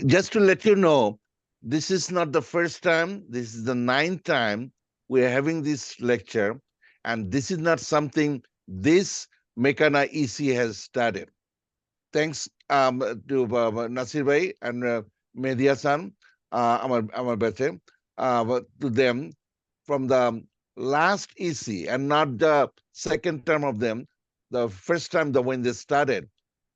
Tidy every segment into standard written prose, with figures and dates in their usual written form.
Just to let you know, this is not the first time, this is the 9th time we are having this lecture, and this is not something this Mecana EC has started. Thanks to Nasir Bhai and Media San, Amar Bete, to them from the last EC and not the second term of them, the first time when they started.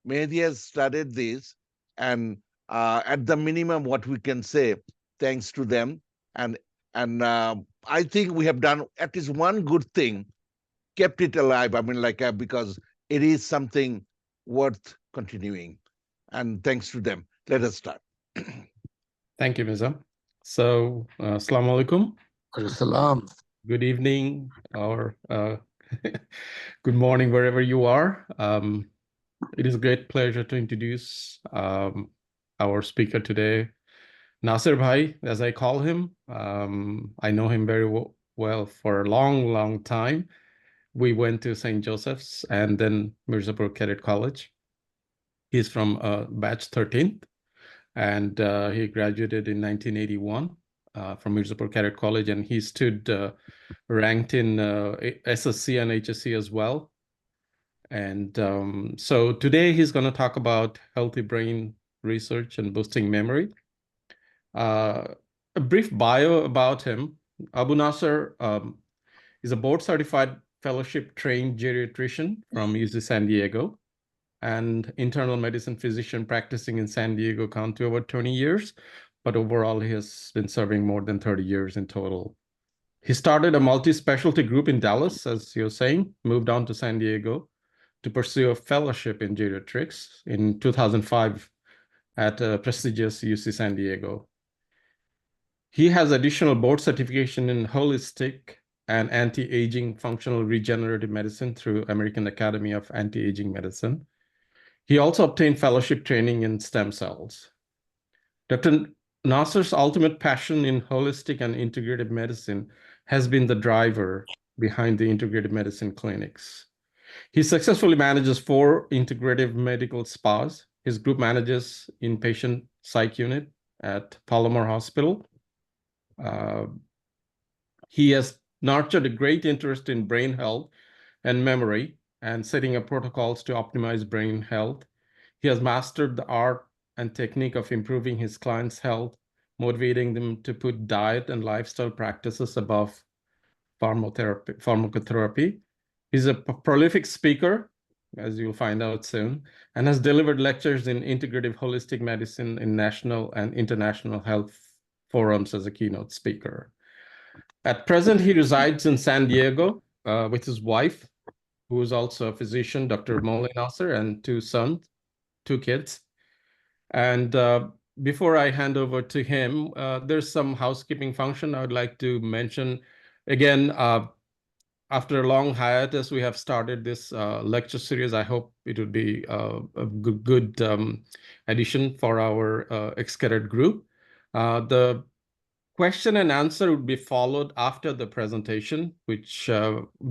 Mehdi has started this, and at the minimum, what we can say, thanks to them, and I think we have done at least one good thing, kept it alive. I mean, because it is something worth continuing, and thanks to them. Let us start. Thank you, Mirza. So, Assalamu alaikum. Salam. Good evening or good morning, wherever you are. It is a great pleasure to introduce our speaker today, Naser Bhai, as I call him. I know him very well for a long time. We went to St. Joseph's and then Mirzapur Cadet College. He's from batch 13th, and he graduated in 1981 from Mirzapur Cadet College, and he stood ranked in SSC and HSC as well. And so today he's going to talk about healthy brain research and boosting memory. A brief bio about him. Aboo Naser is a board-certified fellowship-trained geriatrician from UC San Diego and internal medicine physician practicing in San Diego County over 20 years, but overall he has been serving more than 30 years in total. He started a multi-specialty group in Dallas, as you're saying, moved on to San Diego to pursue a fellowship in geriatrics in 2005 at a prestigious UC San Diego. He has additional board certification in holistic and anti-aging functional regenerative medicine through American Academy of Anti-Aging Medicine. He also obtained fellowship training in stem cells. Dr. Naser's ultimate passion in holistic and integrative medicine has been the driver behind the integrative medicine clinics. He successfully manages 4 integrative medical spas. His group manages inpatient psych unit at Palomar Hospital. He has nurtured a great interest in brain health and memory and setting up protocols to optimize brain health. He has mastered the art and technique of improving his clients' health, motivating them to put diet and lifestyle practices above pharmacotherapy. He's a prolific speaker, as you'll find out soon, and has delivered lectures in integrative holistic medicine in national and international health forums as a keynote speaker. At present, he resides in San Diego with his wife, who is also a physician, Dr. Molly Naser, and 2 sons, 2 kids. And before I hand over to him, there's some housekeeping function I would like to mention. Again, after a long hiatus, we have started this lecture series. I hope it would be a good addition for our ex-cadet group. The question and answer would be followed after the presentation, which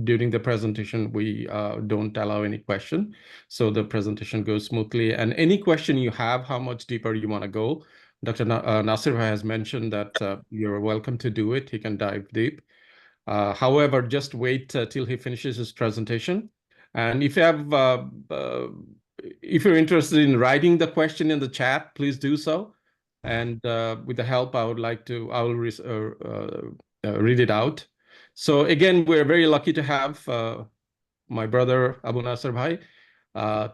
during the presentation, we don't allow any question. So the presentation goes smoothly. And any question you have, how much deeper you want to go, Dr. Naser has mentioned that you're welcome to do it. He can dive deep. However, just wait till he finishes his presentation. And if you have, if you're interested in writing the question in the chat, please do so. And with the help, I will read it out. So again, we're very lucky to have my brother Aboo Naser Bhai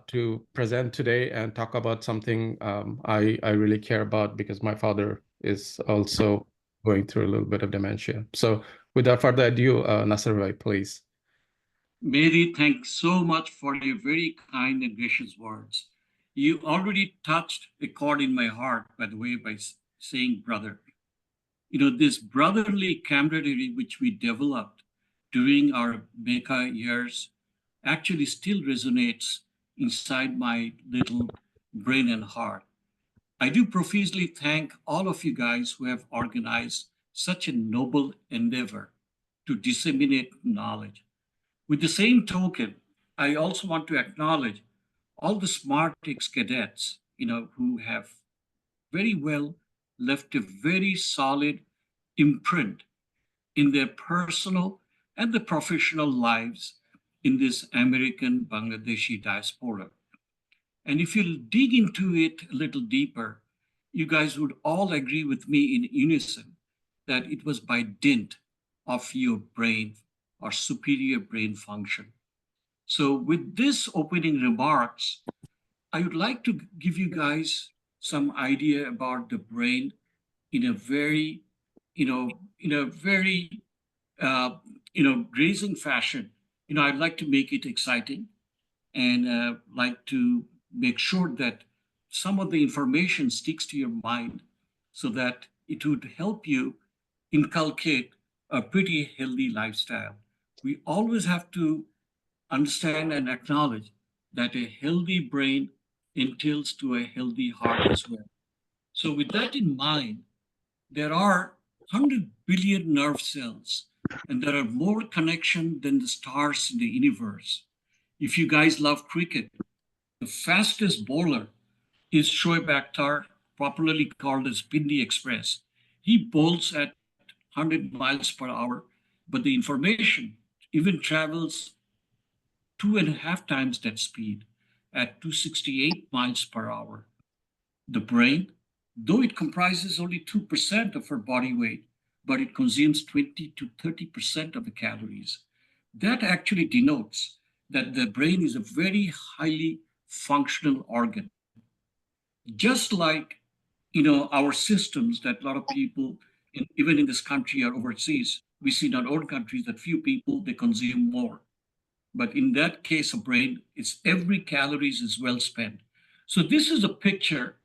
to present today and talk about something I really care about, because my father is also going through a little bit of dementia. So without further ado, Naser Bhai, please. Mehdi, thanks so much for your very kind and gracious words. You already touched a chord in my heart, by the way, by saying brother. You know, this brotherly camaraderie which we developed during our Mecca years actually still resonates inside my little brain and heart. I do profusely thank all of you guys who have organized such a noble endeavor to disseminate knowledge. With the same token, I also want to acknowledge all the smart ex-cadets, who have very well left a very solid imprint in their personal and the professional lives in this American Bangladeshi diaspora. And if you dig into it a little deeper, you guys would all agree with me in unison that it was by dint of your brain or superior brain function. So, with this opening remarks, I would like to give you guys some idea about the brain in a very, in a very, grazing fashion. I'd like to make it exciting and like to make sure that some of the information sticks to your mind so that it would help you inculcate a pretty healthy lifestyle. We always have to understand and acknowledge that a healthy brain entails to a healthy heart as well. So, with that in mind, there are 100 billion nerve cells, and there are more connections than the stars in the universe. If you guys love cricket, the fastest bowler is Shoaib Akhtar, popularly called as Pindi Express. He bowls at 100 miles per hour, but the information even travels 2.5 times that speed at 268 miles per hour. The brain, though it comprises only 2% of our body weight, but it consumes 20 to 30% of the calories. That actually denotes that the brain is a very highly functional organ. Just like, our systems that a lot of people, even in this country or overseas, we see in our own countries that few people, they consume more. But in that case of brain, it's every calories is well spent. So this is a picture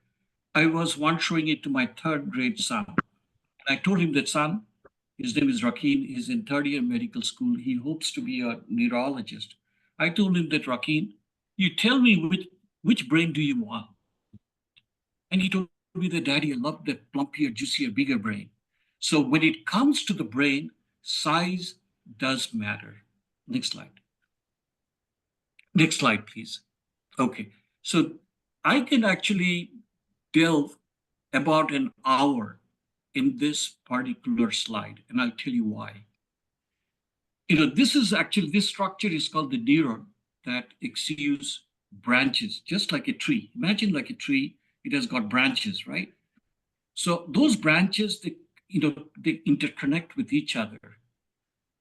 I was once showing it to my third grade son. And I told him that, son, his name is Rakeen, he's in third year medical school. He hopes to be a neurologist. I told him that, Rakeen, you tell me which brain do you want? And he told me that, Daddy, I love that plumpier, juicier, bigger brain. So when it comes to the brain, size does matter. Next slide. Next slide, please. Okay. So I can actually delve about an hour in this particular slide, and I'll tell you why. This structure is called the neuron that exudes branches, just like a tree. Imagine like a tree, it has got branches, right? So those branches, they interconnect with each other,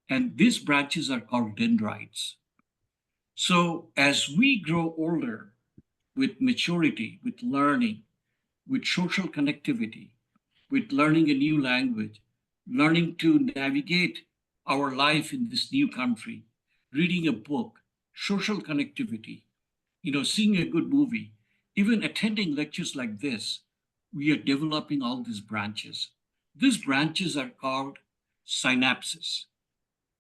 and these branches are called dendrites. So as we grow older, with maturity, with learning, with social connectivity, with learning a new language, learning to navigate our life in this new country, reading a book, social connectivity, seeing a good movie, even attending lectures like this, we are developing all these branches. These branches are called synapses.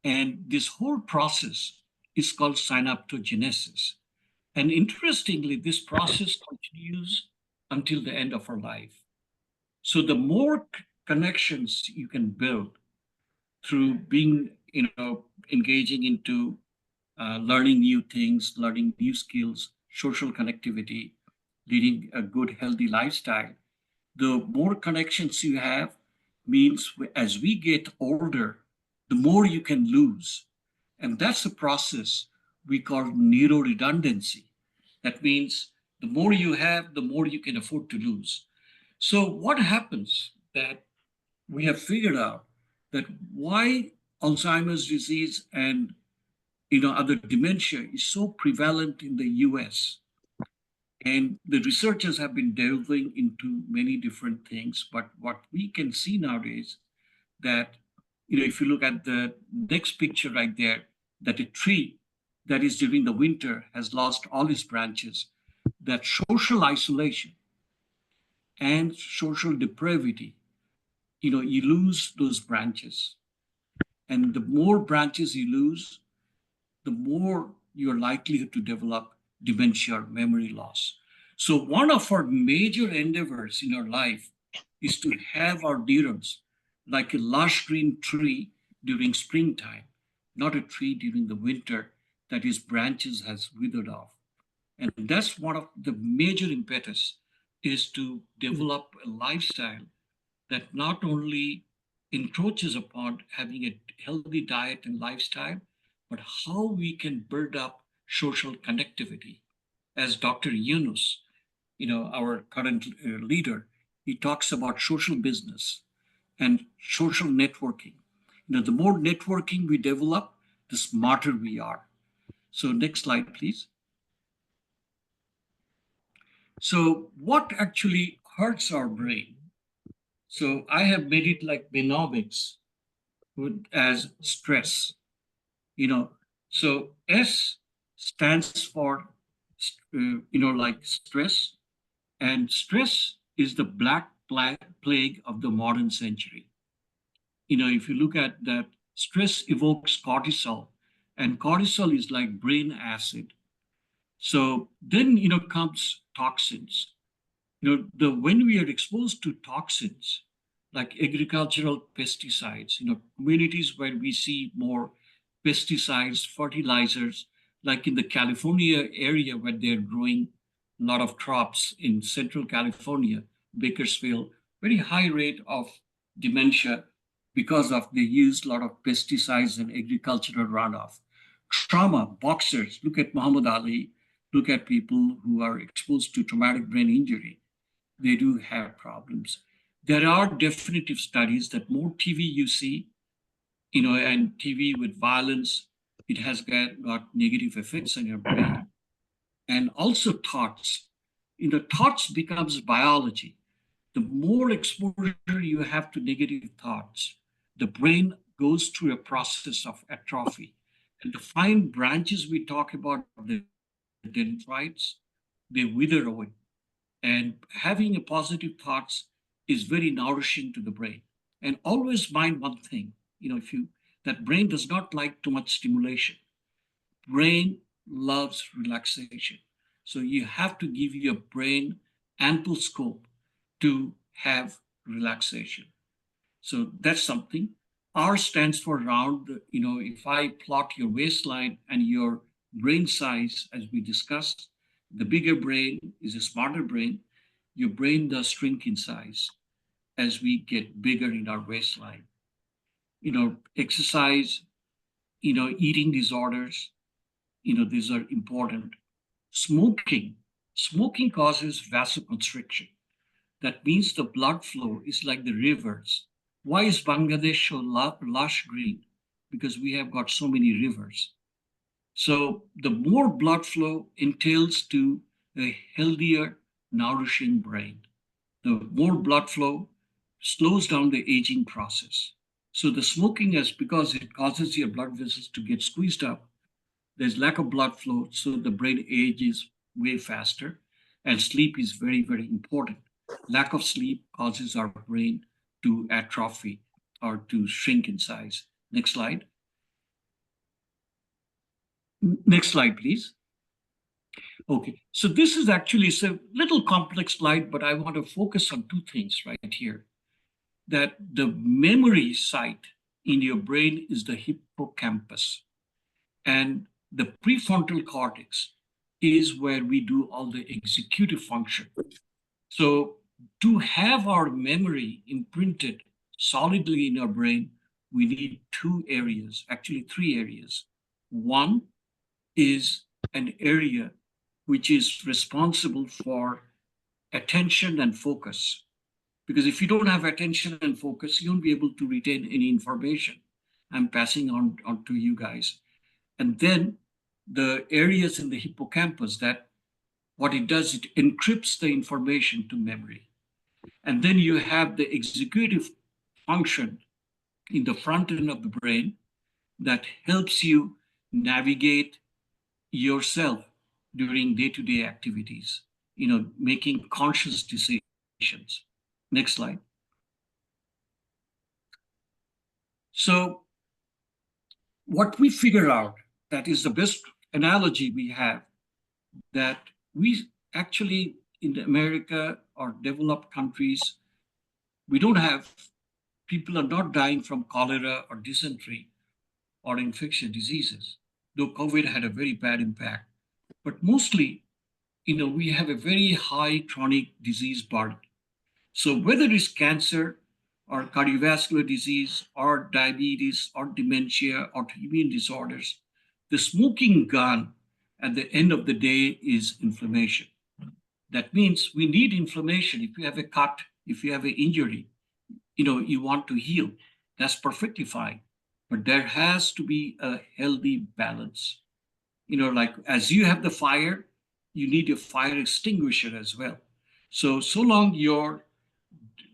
And this whole process is called synaptogenesis. And interestingly, this process continues until the end of our life. So the more connections you can build through being, engaging into learning new things, learning new skills, social connectivity, leading a good, healthy lifestyle, the more connections you have means as we get older, the more you can lose. And that's a process we call neuroredundancy. That means the more you have, the more you can afford to lose. So what happens that we have figured out that why Alzheimer's disease and other dementia is so prevalent in the US. And the researchers have been delving into many different things. But what we can see nowadays that, if you look at the next picture right there, that a tree that is during the winter has lost all its branches, that social isolation and social depravity, you lose those branches. And the more branches you lose, the more you're likely to develop dementia or memory loss. So, one of our major endeavors in our life is to have our neurons like a lush green tree during springtime, not a tree during the winter that its branches has withered off. And that's one of the major impetus is to develop a lifestyle that not only encroaches upon having a healthy diet and lifestyle, but how we can build up social connectivity. As Dr. Yunus, our current leader, he talks about social business and social networking. The more networking we develop, the smarter we are. So next slide, please. So what actually hurts our brain? So I have made it like Benomics as stress. you know so S stands for like stress, and stress is the black plague of the modern century. If you look at that, stress evokes cortisol, and cortisol is like brain acid. So then comes toxins. The when we are exposed to toxins like agricultural pesticides, communities where we see more pesticides, fertilizers, like in the California area where they're growing a lot of crops in Central California, Bakersfield, very high rate of dementia because of they use a lot of pesticides and agricultural runoff. Trauma, boxers, look at Muhammad Ali, look at people who are exposed to traumatic brain injury, they do have problems. There are definitive studies that more TV you see, and TV with violence, it has got negative effects on your brain. And also thoughts. Thoughts becomes biology. The more exposure you have to negative thoughts, the brain goes through a process of atrophy. And the fine branches we talk about, the dendrites, they wither away. And having a positive thoughts is very nourishing to the brain. And always mind one thing, if you that brain does not like too much stimulation. Brain loves relaxation. So you have to give your brain ample scope to have relaxation. So that's something. R stands for round. If I plot your waistline and your brain size, as we discussed, the bigger brain is a smarter brain. Your brain does shrink in size as we get bigger in our waistline. Exercise, eating disorders, these are important. Smoking. Smoking causes vasoconstriction. That means the blood flow is like the rivers. Why is Bangladesh so lush green? Because we have got so many rivers. So the more blood flow entails to a healthier, nourishing brain. The more blood flow slows down the aging process. So the smoking is because it causes your blood vessels to get squeezed up. There's lack of blood flow, so the brain ages way faster. And sleep is very, very important. Lack of sleep causes our brain to atrophy or to shrink in size. Next slide. Next slide, please. Okay, so this is actually a little complex slide, but I want to focus on two things right here. That the memory site in your brain is the hippocampus, and the prefrontal cortex is where we do all the executive function. So to have our memory imprinted solidly in our brain, we need two areas, actually three areas. One is an area which is responsible for attention and focus. Because if you don't have attention and focus, you won't be able to retain any information I'm passing on to you guys. And then the areas in the hippocampus that what it does, it encrypts the information to memory. And then you have the executive function in the front end of the brain that helps you navigate yourself during day-to-day activities, making conscious decisions. Next slide. So what we figure out, that is the best analogy we have, that we actually in America or developed countries, we don't have, people are not dying from cholera or dysentery or infectious diseases, though COVID had a very bad impact. But mostly we have a very high chronic disease burden. So whether it's cancer or cardiovascular disease or diabetes or dementia or immune disorders, the smoking gun at the end of the day is inflammation. That means we need inflammation. If you have a cut, if you have an injury, you want to heal. That's perfectly fine. But there has to be a healthy balance. Like as you have the fire, you need a fire extinguisher as well. So long your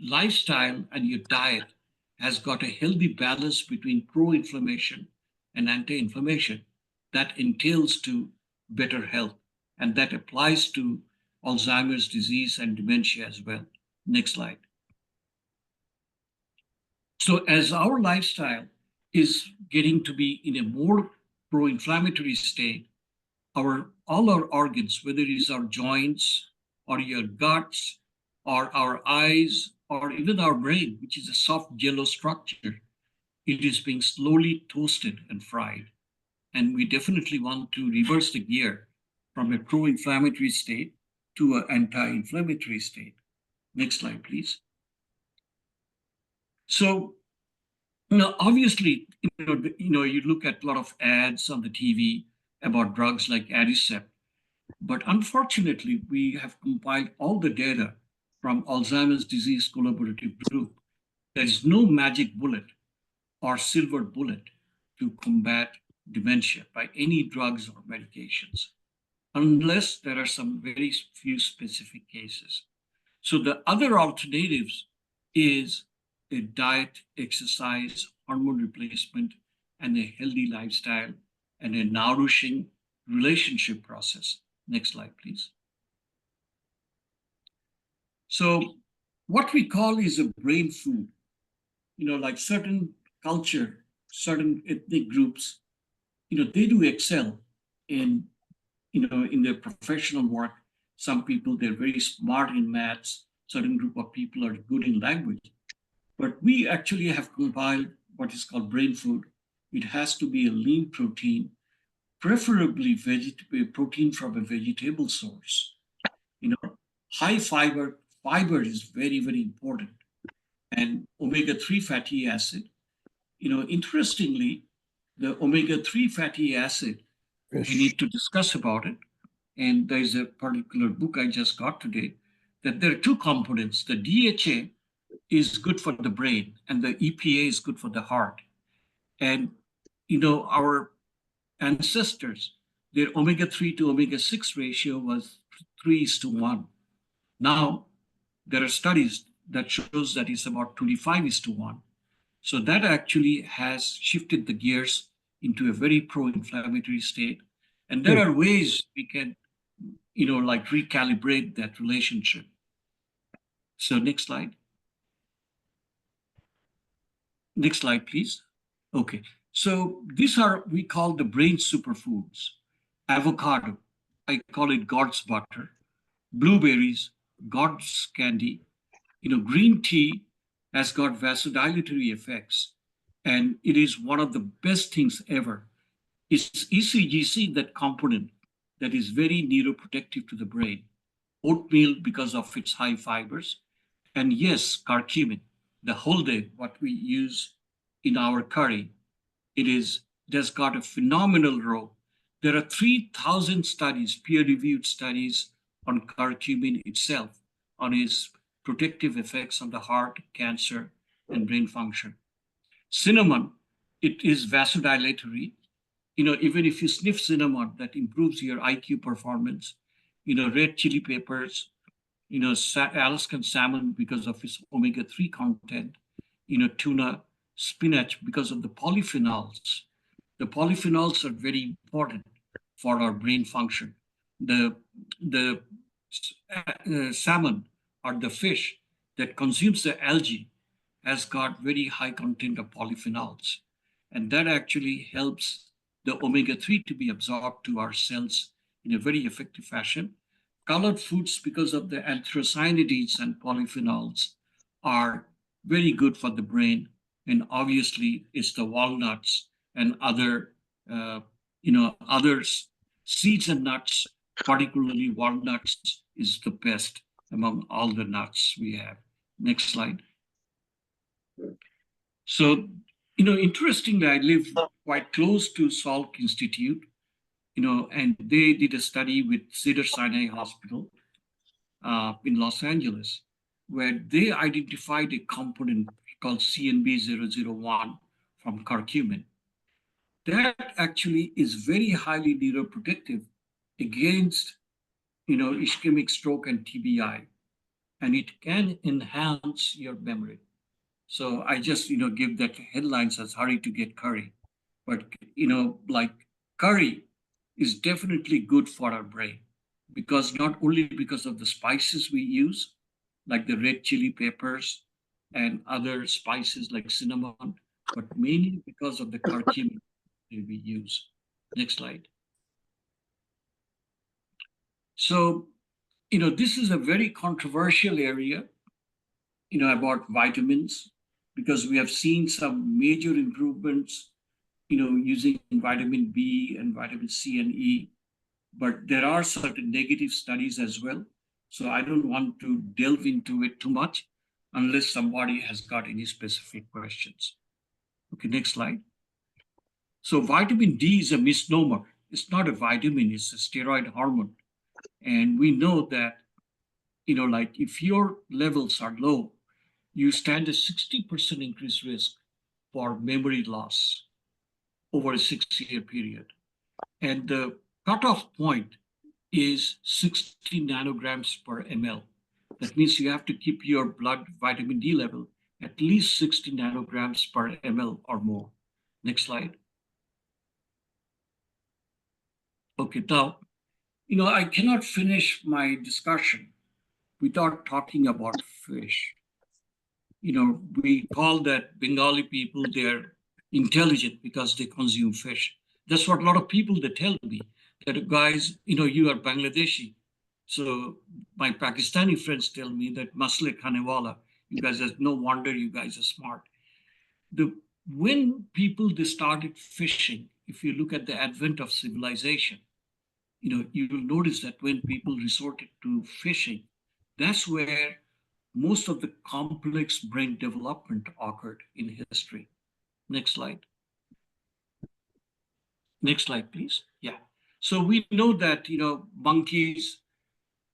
lifestyle and your diet has got a healthy balance between pro-inflammation and anti-inflammation, that entails to better health. And that applies to Alzheimer's disease and dementia as well. Next slide. So as our lifestyle is getting to be in a more pro-inflammatory state, all our organs, whether it is our joints or your guts or our eyes or even our brain, which is a soft yellow structure, it is being slowly toasted and fried. And we definitely want to reverse the gear from a pro-inflammatory state to an anti-inflammatory state. Next slide, please. So, obviously, you look at a lot of ads on the TV about drugs like Adicept, but unfortunately, we have compiled all the data from Alzheimer's Disease Collaborative Group. There is no magic bullet or silver bullet to combat dementia by any drugs or medications, unless there are some very few specific cases. So the other alternatives is a diet, exercise, hormone replacement, and a healthy lifestyle, and a nourishing relationship process. Next slide, please. So what we call is a brain food. Like certain culture, certain ethnic groups, they do excel in, in their professional work. Some people, they're very smart in maths. Certain group of people are good in language. But we actually have compiled what is called brain food. It has to be a lean protein, preferably protein from a vegetable source. High fiber. Fiber is very, very important. And omega-3 fatty acid. Interestingly, the omega-3 fatty acid, we need to discuss about it. And there's a particular book I just got today, that there are two components. The DHA is good for the brain, and the EPA is good for the heart. And, our ancestors, their omega-3 to omega-6 ratio was 3:1. Now, there are studies that shows that it's about 25:1. So that actually has shifted the gears into a very pro-inflammatory state. And there are ways we can, like recalibrate that relationship. So next slide. Next slide, please. Okay. So these are, we call the brain superfoods. Avocado, I call it God's butter. Blueberries, God's candy. Green tea has got vasodilatory effects, and it is one of the best things ever. It's ECGC, that component that is very neuroprotective to the brain. Oatmeal, because of its high fibers. And yes, curcumin, the whole day, what we use in our curry, it has got a phenomenal role. There are 3,000 studies, peer-reviewed studies on curcumin itself, on its protective effects on the heart, cancer, and brain function. Cinnamon, it is vasodilatory. Even if you sniff cinnamon, that improves your IQ performance. Red chili peppers, Alaskan salmon because of its omega-3 content, tuna, spinach because of the polyphenols. The polyphenols are very important for our brain function. The salmon, or the fish that consumes the algae, has got very high content of polyphenols. And that actually helps the omega-3 to be absorbed to our cells in a very effective fashion. Colored foods, because of the anthocyanidins and polyphenols, are very good for the brain. And obviously, it's the walnuts and other, others, seeds and nuts particularly walnuts is the best among all the nuts we have. Next slide. So, interestingly, I live quite close to Salk Institute, and they did a study with Cedar Sinai Hospital in Los Angeles, where they identified a component called CNB001 from curcumin. That actually is very highly neuroprotective against, ischemic stroke and TBI, and it can enhance your memory. So I just, give that headlines as hurry to get curry. But, like curry is definitely good for our brain because not only because of the spices we use, like the red chili peppers and other spices like cinnamon, but mainly because of the curcumin that we use. Next slide. So, this is a very controversial area, about vitamins, because we have seen some major improvements, using vitamin B and vitamin C and E, but there are certain negative studies as well. So I don't want to delve into it too much unless somebody has got any specific questions. Okay, next slide. So vitamin D is a misnomer. It's not a vitamin, it's a steroid hormone. And we know that, like if your levels are low, you stand a 60% increased risk for memory loss over a 6-year period. And the cutoff point is 60 nanograms per ml. That means you have to keep your blood vitamin D level at least 60 nanograms per ml or more. Next slide. Okay, now, I cannot finish my discussion without talking about fish. We call that Bengali people, they're intelligent because they consume fish. That's what a lot of people they tell me that guys, you are Bangladeshi. So my Pakistani friends tell me that masle khanewala, you guys are no wonder you guys are smart. When people they started fishing, if you look at the advent of civilization, you will notice that when people resorted to fishing, that's where most of the complex brain development occurred in history. Next slide. Next slide, please. Yeah. So we know that, monkeys,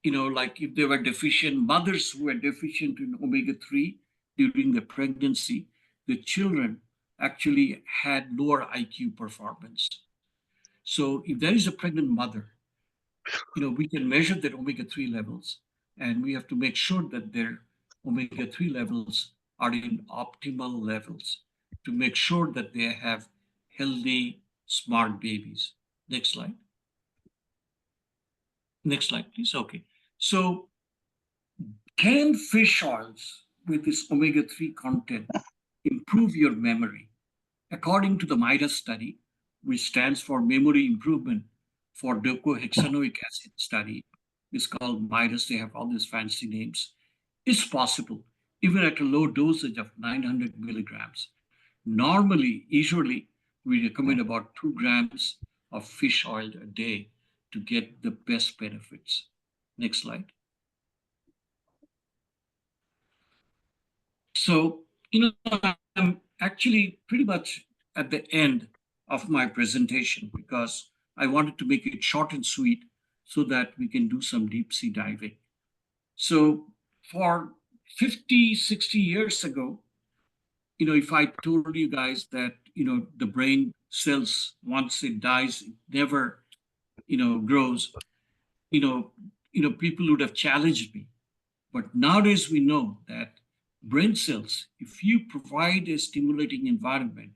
like if they were deficient, mothers who were deficient in omega-3 during the pregnancy, the children actually had lower IQ performance. So if there is a pregnant mother, we can measure their omega-3 levels, and we have to make sure that their omega-3 levels are in optimal levels to make sure that they have healthy, smart babies. Next slide. Next slide, please. Okay. So can fish oils with this omega-3 content improve your memory? According to the MIDAS study, which stands for Memory Improvement for Docosahexaenoic Acid Study, it's called MIDAS, they have all these fancy names. It's possible, even at a low dosage of 900 milligrams. Normally, usually, we recommend about 2 grams of fish oil a day to get the best benefits. Next slide. So, I'm actually pretty much at the end of my presentation because I wanted to make it short and sweet so that we can do some deep sea diving. So, for 50, 60 years ago, if I told you guys that, the brain cells, once it dies, it never, grows, people would have challenged me. But nowadays we know that brain cells, if you provide a stimulating environment,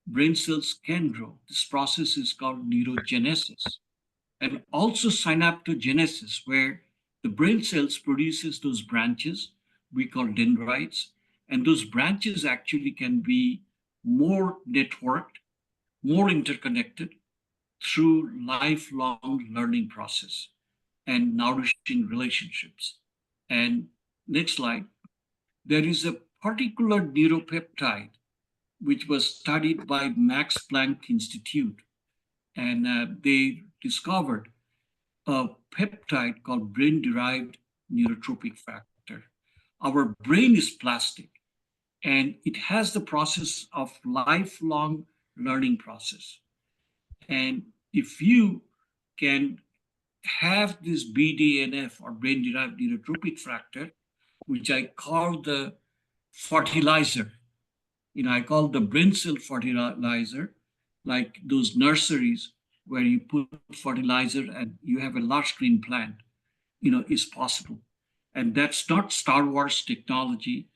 brain cells can grow. This process is called neurogenesis and also synaptogenesis, where the brain cells produces those branches we call dendrites, and those branches actually can be more networked, more interconnected through lifelong learning process and nourishing relationships. And next slide, there is a particular neuropeptide which was studied by Max Planck Institute, and they discovered a peptide called brain-derived neurotropic factor. Our brain is plastic, and it has the process of lifelong learning process. And if you can have this BDNF or brain-derived neurotropic factor, which I call the fertilizer, I call the brain cell fertilizer, like those nurseries where you put fertilizer and you have a large green plant, is possible. And that's not Star Wars technology.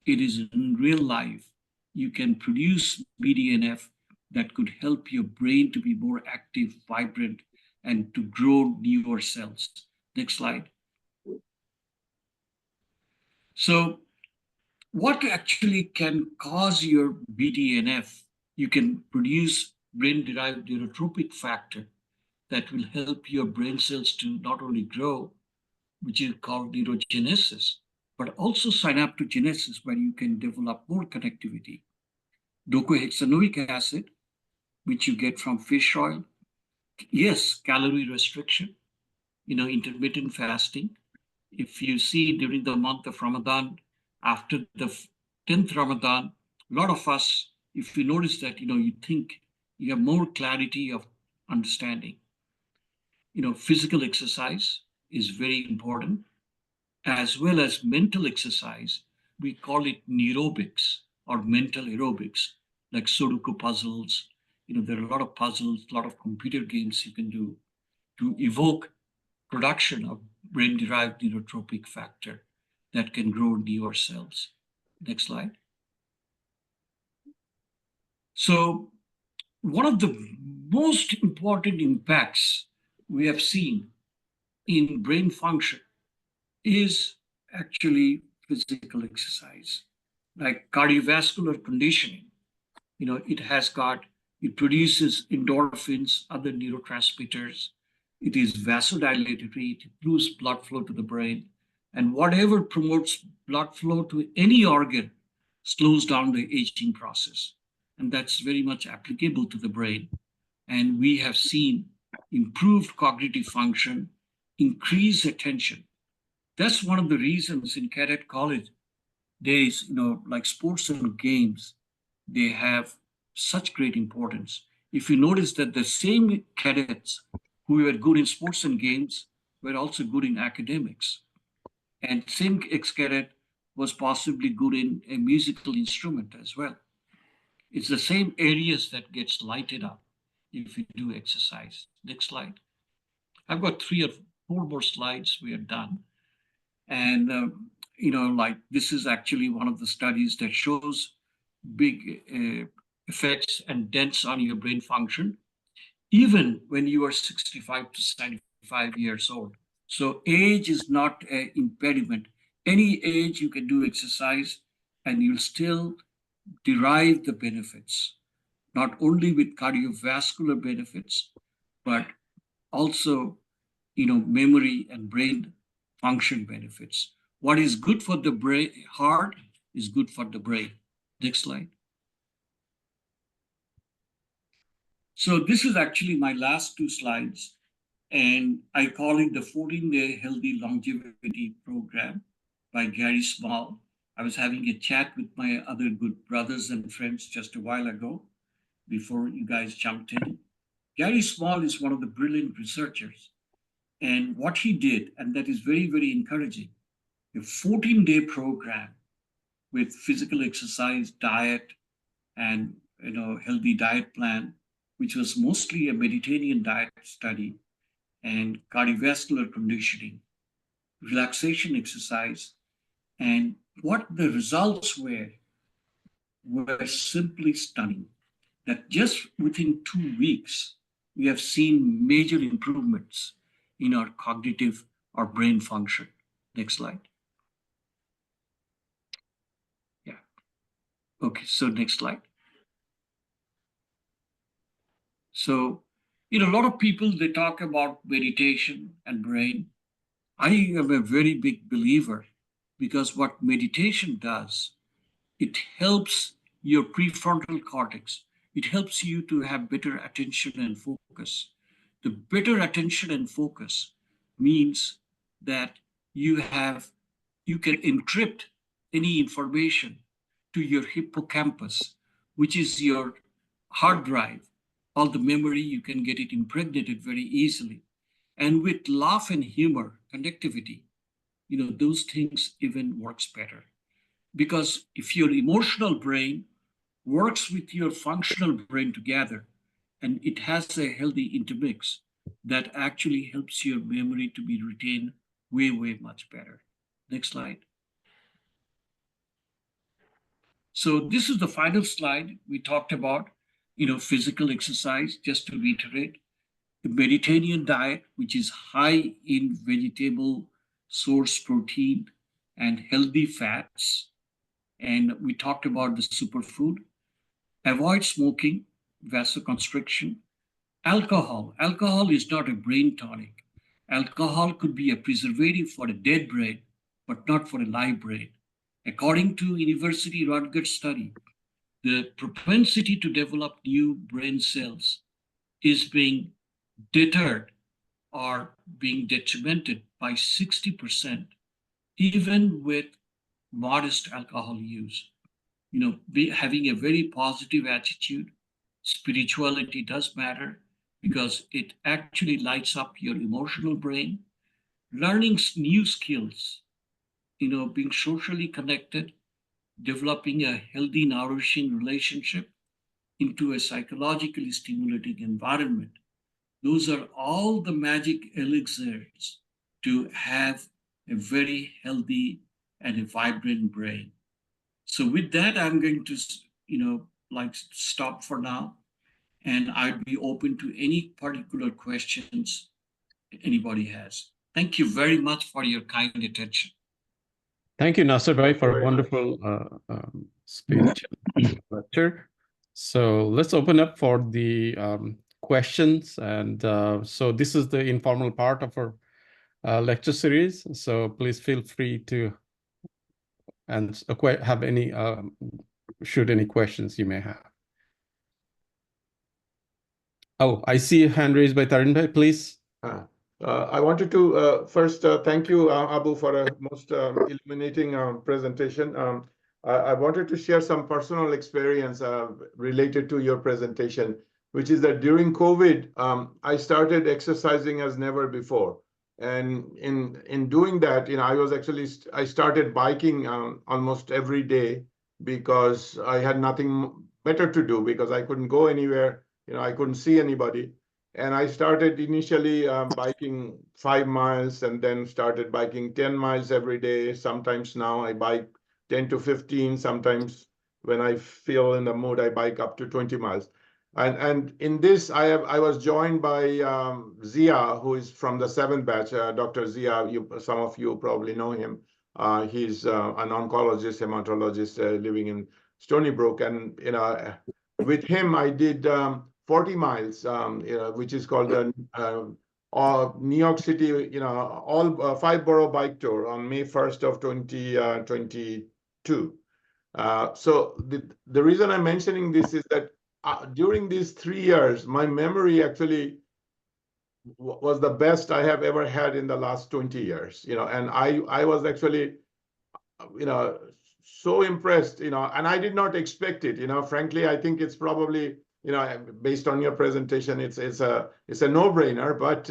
It is in real life. You can produce BDNF that could help your brain to be more active, vibrant, and to grow newer cells. Next slide. So, what actually can cause your BDNF? You can produce brain derived neurotropic factor that will help your brain cells to not only grow, which is called neurogenesis, but also synaptogenesis, where you can develop more connectivity. Docosahexaenoic acid, which you get from fish oil. Yes, calorie restriction, intermittent fasting. If you see during the month of Ramadan, after the 10th Ramadan, a lot of us, if you notice that, you think you have more clarity of understanding. Physical exercise is very important, as well as mental exercise. We call it neurobics or mental aerobics, like Sudoku puzzles. There are a lot of puzzles, a lot of computer games you can do to evoke production of brain-derived neurotropic factor that can grow newer cells. Next slide. So one of the most important impacts we have seen in brain function is actually physical exercise, like cardiovascular conditioning. It produces endorphins, other neurotransmitters. It is vasodilatory, it improves blood flow to the brain. And whatever promotes blood flow to any organ slows down the aging process. And that's very much applicable to the brain. And we have seen improved cognitive function, increased attention. That's one of the reasons in cadet college days, like sports and games, they have such great importance. If you notice that the same cadets who were good in sports and games were also good in academics, and same ex-cadet was possibly good in a musical instrument as well. It's the same areas that gets lighted up if you do exercise. Next slide. I've got 3 or 4 more slides. We are done. And, like this is actually one of the studies that shows big effects and dents on your brain function, even when you are 65 to 75 years old. So age is not an impediment. Any age you can do exercise and you'll still derive the benefits, not only with cardiovascular benefits, but also, memory and brain function benefits. What is good for the brain, heart is good for the brain. Next slide. So this is actually my last 2 slides, and I call it the 14-day healthy longevity program by Gary Small. I was having a chat with my other good brothers and friends just a while ago before you guys jumped in. Gary Small is one of the brilliant researchers. And what he did, and that is very, very encouraging, a 14-day program with physical exercise, diet, and healthy diet plan, which was mostly a Mediterranean diet study, and cardiovascular conditioning, relaxation exercise. And what the results were simply stunning. That just within 2 weeks, we have seen major improvements in our cognitive or brain function. Next slide. Yeah. Okay, so next slide. So, a lot of people, they talk about meditation and brain. I am a very big believer because what meditation does, it helps your prefrontal cortex. It helps you to have better attention and focus, The better attention and focus means that you can encrypt any information to your hippocampus, which is your hard drive. All the memory, you can get it impregnated very easily. And with laugh and humor, connectivity, those things even works better. Because if your emotional brain works with your functional brain together and it has a healthy intermix, that actually helps your memory to be retained way, way much better. Next slide. So this is the final slide. We talked about, physical exercise, just to reiterate, the Mediterranean diet, which is high in vegetable source protein and healthy fats. And we talked about the superfood. Avoid smoking, vasoconstriction. Alcohol. Alcohol is not a brain tonic. Alcohol could be a preservative for a dead brain, but not for a live brain. According to University Rutgers study, the propensity to develop new brain cells is being deterred or being detrimented by 60%, even with modest alcohol use. Having a very positive attitude, spirituality does matter because it actually lights up your emotional brain. Learning new skills, being socially connected, developing a healthy, nourishing relationship into a psychologically stimulating environment. Those are all the magic elixirs to have a very healthy and a vibrant brain. So with that, I'm going to, stop for now, and I'd be open to any particular questions anybody has. Thank you very much for your kind attention. Thank you, Naser bhai, for a wonderful speech lecture. So let's open up for the questions. And so this is the informal part of our lecture series. So please feel free to have any shoot any questions you may have. Oh, I see a hand raised by Tarun bhai, please. I wanted to first thank you, Aboo, for a most illuminating presentation. I wanted to share some personal experience related to your presentation, which is that during COVID, I started exercising as never before. And in doing that, I started biking almost every day because I had nothing better to do because I couldn't go anywhere. I couldn't see anybody. And I started initially biking 5 miles and then started biking 10 miles every day. Sometimes now I bike 10 to 15. Sometimes when I feel in the mood, I bike up to 20 miles. And in this, I was joined by Zia, who is from the 7th batch. Dr. Zia, some of you probably know him. He's an oncologist, hematologist living in Stony Brook. And with him, I did 40 miles, which is called the New York City, all 5-borough bike tour on May 1st of 2022. So the reason I'm mentioning this is that during these 3 years, my memory actually was the best I have ever had in the last 20 years, and I was actually, so impressed, and I did not expect it, frankly. I think it's probably, based on your presentation, it's a no-brainer, but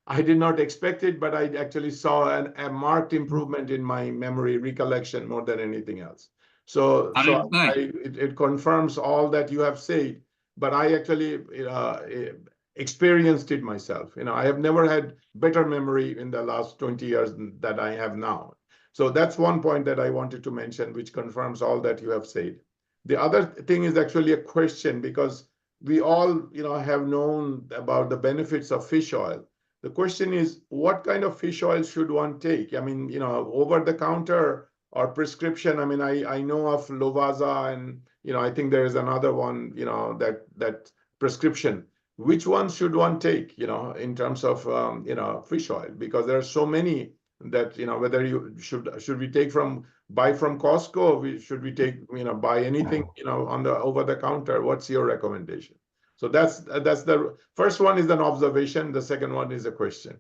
I did not expect it, but I actually saw a marked improvement in my memory recollection more than anything else. So it confirms all that you have said, but I actually experienced it myself. I have never had better memory in the last 20 years than I have now. So that's one point that I wanted to mention, which confirms all that you have said. The other thing is actually a question, because we all, have known about the benefits of fish oil. The question is, what kind of fish oil should one take? I mean, over the counter or prescription. I mean, I know of Lovaza, and I think there is another one, that prescription. Which one should one take, in terms of fish oil? Because there are so many that, whether you should we buy from Costco, should we take, buy anything, on the over the counter? What's your recommendation? So that's the first one is an observation. The second one is a question.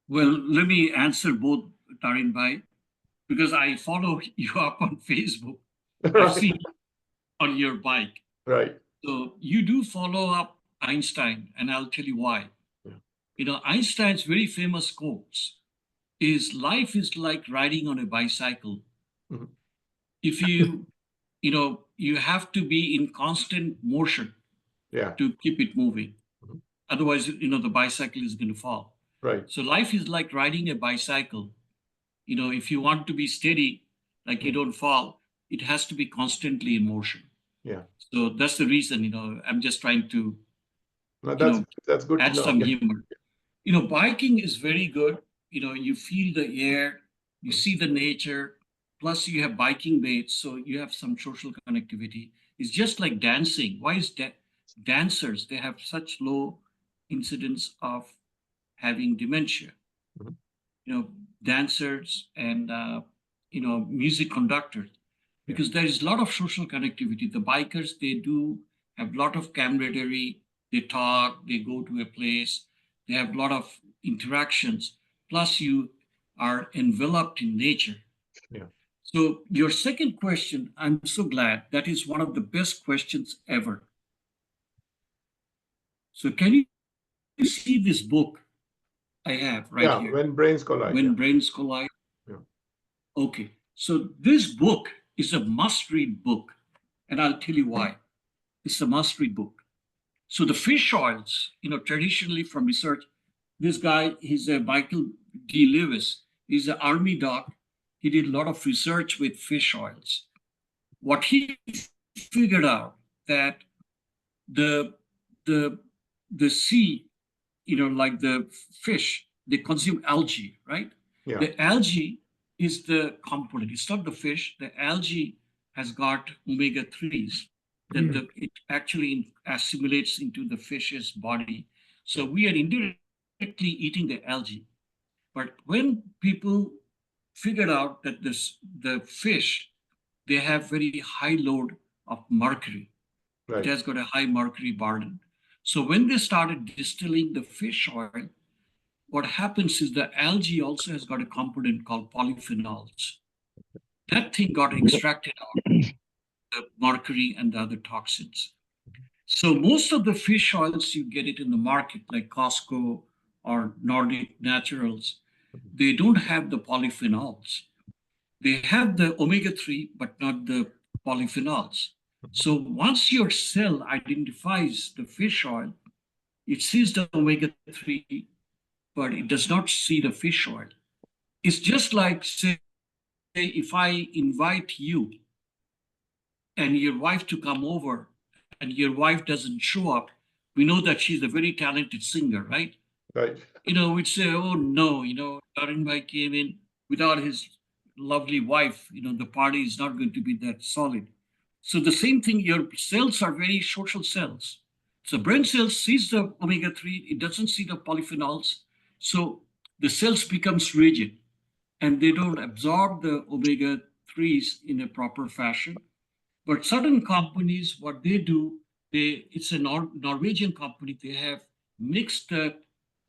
Well, let me answer both, Tarin Bhai, because I follow you up on Facebook. I've Right. seen on your bike. Right. So you do follow up Einstein, and I'll tell you why. Yeah. You know, Einstein's very famous quotes is life is like riding on a bicycle. Mhm. If you have to be in constant motion Yeah. to keep it moving. Mhm. Otherwise, the bicycle is going to fall. Right. So life is like riding a bicycle. If you want to be steady, like you don't fall, it has to be constantly in motion. Yeah. So that's the reason, I'm just trying to, No, you know, that's good to add know. some humor. Biking is very good. You feel the air, you see the nature, plus you have biking mates, so you have some social connectivity. It's just like dancing. Why is dancers, they have such low incidence of having dementia? Mhm. Dancers and music conductors, because there is a lot of social connectivity. The bikers, they do have a lot of camaraderie. They talk, they go to a place, they have a lot of interactions. Plus, you are enveloped in nature. Yeah. So, your second question, I'm so glad. That is one of the best questions ever. So, can you see this book I have right Yeah. here? When brains collide. When Yeah. Brains Collide. Yeah. Okay, so this book is a must-read book, and I'll tell you why. It's a must-read book. So the fish oils, traditionally from research, this guy, he's a Michael D. Lewis. He's an army doc. He did a lot of research with fish oils. What he figured out that the the the sea, like the fish, they consume algae, right? Yeah. The algae is the component. It's not the fish. The algae has got omega-3s that it actually assimilates into the fish's body. So we are indirectly eating the algae. But when people figured out that the fish, they have very high load of mercury. It Right. has got a high mercury burden. So when they started distilling the fish oil, what happens is the algae also has got a component called polyphenols. That thing got extracted out, the mercury and the other toxins. So most of the fish oils you get it in the market, like Costco or Nordic Naturals, they don't have the polyphenols. They have the omega-3, but not the polyphenols. So once your cell identifies the fish oil, it sees the omega-3, but it does not see the fish oil. It's just like, say, if I invite you and your wife to come over and your wife doesn't show up, we know that she's a very talented singer, right? Right. We'd say, oh no, Karan Bhai came in without his lovely wife, the party is not going to be that solid. So the same thing, your cells are very social cells. So brain cells sees the omega-3, it doesn't see the polyphenols. So the cells becomes rigid and they don't absorb the omega-3s in a proper fashion. But certain companies, what they do, it's a Norwegian company, they have mixed the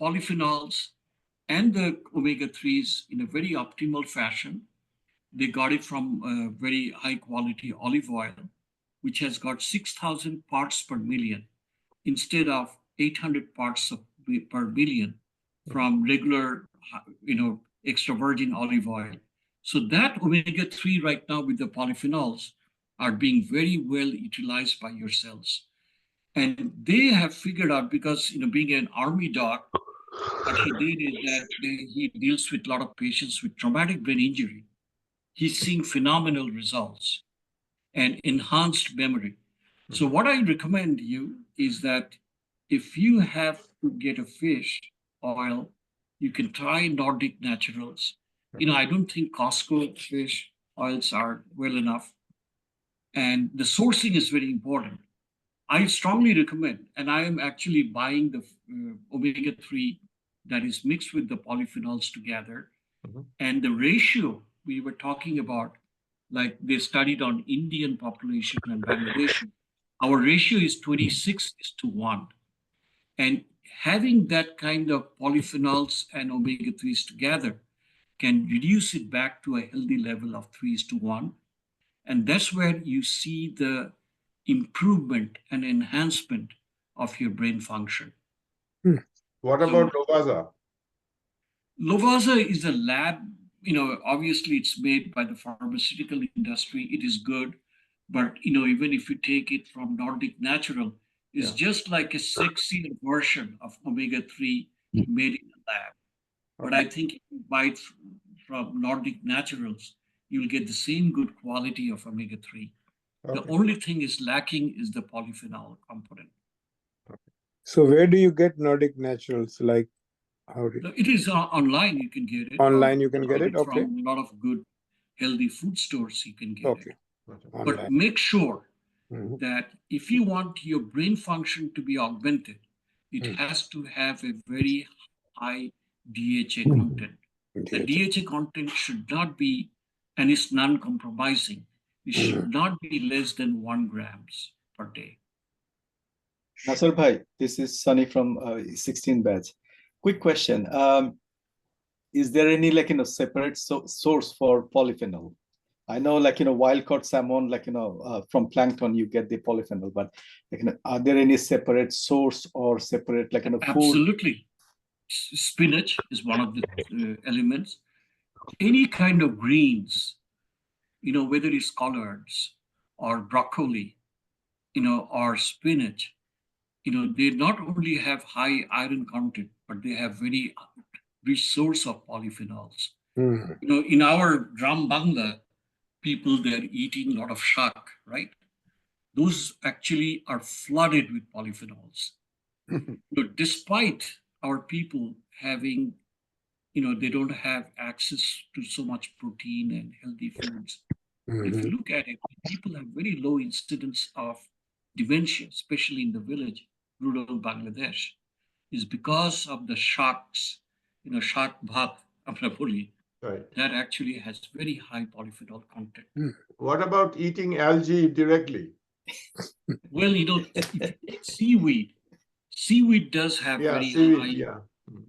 polyphenols and the omega-3s in a very optimal fashion. They got it from a very high quality olive oil, which has got 6,000 parts per million instead of 800 parts per million from regular, extra virgin olive oil. So that omega-3 right now with the polyphenols are being very well utilized by your cells. And they have figured out, because, being an army doc, what he did is that he deals with a lot of patients with traumatic brain injury. He's seeing phenomenal results and enhanced memory. So what I recommend you is that if you have to get a fish oil, you can try Nordic Naturals. I don't think Costco fish oils are well enough. And the sourcing is very important. I strongly recommend, and I am actually buying the omega-3 that is mixed with the polyphenols together. And the ratio we were talking about, like they studied on Indian population and Bangladesh, Our ratio is 26:1. And having that kind of polyphenols and omega-3s together can reduce it back to a healthy level of 3:1. And that's where you see the improvement and enhancement of your brain function. What So about Lovaza? Lovaza is a lab, obviously it's made by the pharmaceutical industry. It is good. But, even if you take it from Nordic Natural, it's just like a sexier version of omega-3 made in the lab. But I think if you buy it from Nordic Naturals, you'll get the same good quality of omega-3. The only thing is lacking is the polyphenol component. So where do you get Nordic Naturals? Like, how do you... It is online, you can get it. Online you can get it? Okay. From a lot of good, healthy food stores, you can get it. Online. But make sure that if you want your brain function to be augmented, it has to have a very high DHA content. The DHA content should not be, and it's non-compromising, it should not be less than 1 grams per day. Naser bhai, this is Sunny from 16 batch. Quick question. Is there any separate source for polyphenol? I know wild caught salmon, from plankton you get the polyphenol, but are there any separate source or separate food? Absolutely. Spinach is one of the elements. Any kind of greens, whether it's collards or broccoli, or spinach, they not only have high iron content, but they have very rich source of polyphenols. In our Gram Bangla, people, they're eating a lot of shak, right? Those actually are flooded with polyphenols. Despite our people having, they don't have access to so much protein and healthy foods. But if you look at it, people have very low incidence of dementia, especially in the village, rural Bangladesh, is because of the shaks, shak bhat, apnapoli, that actually has very high polyphenol content. What about eating algae directly? Well, if you take seaweed does have very high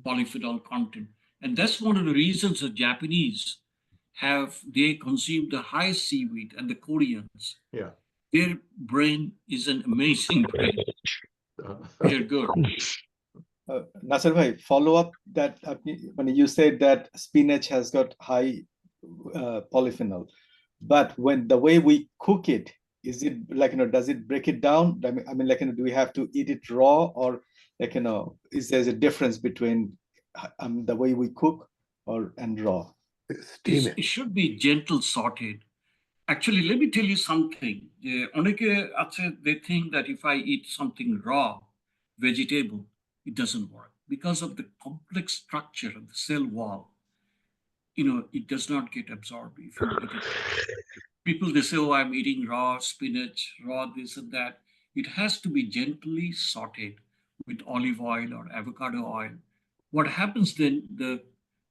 polyphenol content. And that's one of the reasons the Japanese they consume the highest seaweed, and the Koreans. Their brain is an amazing brain. They're good. Naser bhai, follow up that when you said that spinach has got high polyphenol, but when the way we cook it, is it does it break it down? I mean, do we have to eat it raw, or is there a difference between the way we cook and raw? It should be gentle sauteed. Actually, let me tell you something. They think that if I eat something raw, vegetable, it doesn't work because of the complex structure of the cell wall. It does not get absorbed if you eat it. People, they say, oh, I'm eating raw spinach, raw this and that. It has to be gently sauteed with olive oil or avocado oil. What happens then,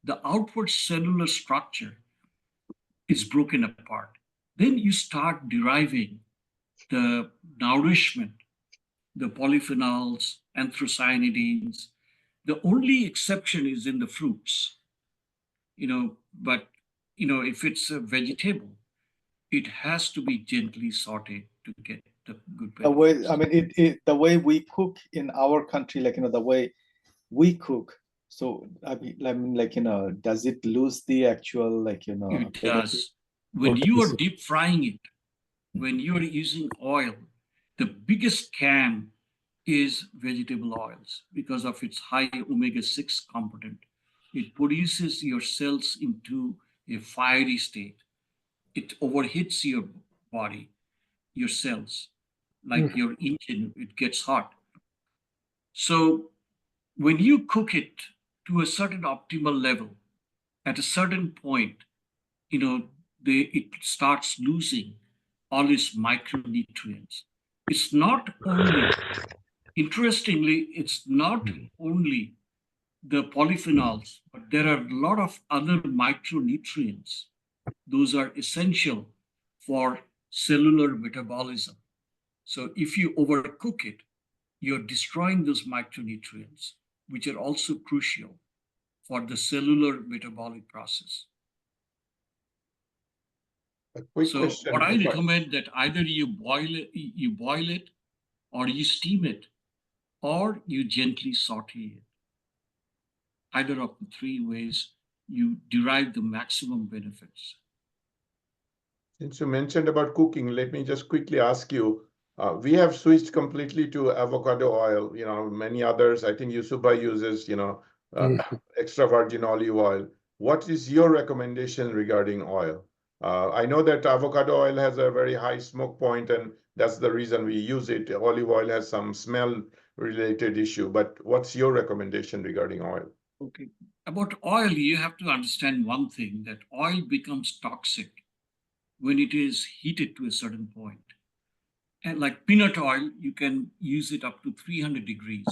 the outward cellular structure is broken apart. Then you start deriving the nourishment, the polyphenols, anthocyanidins. The only exception is in the fruits, but, if it's a vegetable, it has to be gently sauteed to get the good benefits. The way we cook in our country, the way we cook, so does it lose the actual, It does. When you are deep frying it, when you are using oil, the biggest scam is vegetable oils because of its high omega-6 component. It produces your cells into a fiery state. It overheats your body, your cells, like your engine, it gets hot. So when you cook it to a certain optimal level, at a certain point, it starts losing all its micronutrients. It's not only, interestingly, it's not only the polyphenols, but there are a lot of other micronutrients. Those are essential for cellular metabolism. So if you overcook it, you're destroying those micronutrients, which are also crucial for the cellular metabolic process. A quick So question. what I recommend that either you boil it, or you steam it, or you gently saute it. Either of the three ways, you derive the maximum benefits. Since you mentioned about cooking, let me just quickly ask you. We have switched completely to avocado oil. Many others, I think Yusubai uses, extra virgin olive oil. What is your recommendation regarding oil? I know that avocado oil has a very high smoke point, and that's the reason we use it. Olive oil has some smell-related issue, but what's your recommendation regarding oil? Okay. About oil, you have to understand one thing, that oil becomes toxic when it is heated to a certain point. And like peanut oil, you can use it up to 300 degrees.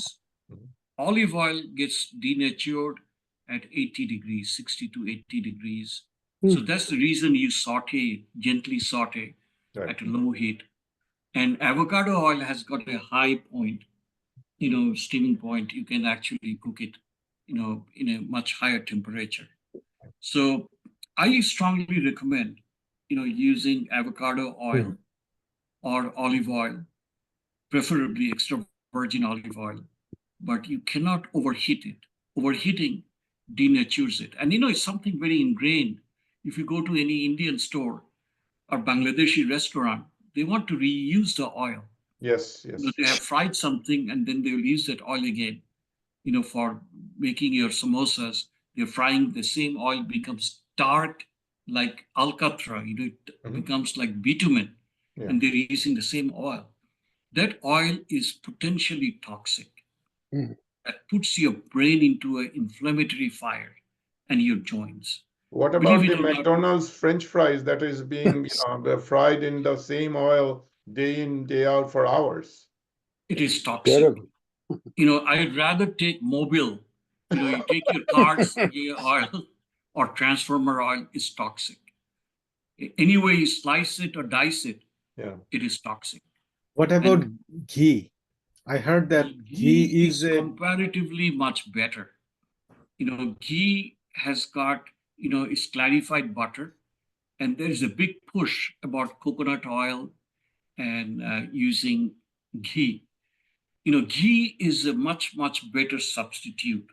Mhm. Olive oil gets denatured at 80 degrees, 60 to 80 degrees. So that's the reason you gently saute Right. at a low heat. And avocado oil has got a high point, steaming point. You can actually cook it, in a much higher temperature. So I strongly recommend, using avocado oil or olive oil, preferably extra virgin olive oil, but you cannot overheat it. Overheating denatures it. And it's something very ingrained. If you go to any Indian store or Bangladeshi restaurant, they want to reuse the oil. Yes. They have fried something and then they will use that oil again, for making your samosas. They're frying the same oil, becomes dark like alcatra, it becomes like bitumen, Yeah. and they're using the same oil. That oil is potentially toxic. That puts your brain into an inflammatory fire and your joints. What Believe about it the or not, McDonald's French fries that is being fried in the same oil day in, day out for hours? it is toxic. Terrible. I'd rather take Mobile. You take your car's oil or transformer oil is toxic. Any way you slice it or dice it, Yeah. it is toxic. What about ghee? I heard that ghee is a comparatively much better. Ghee has got, it's clarified butter, and there is a big push about coconut oil and using ghee. Ghee is a much, much better substitute.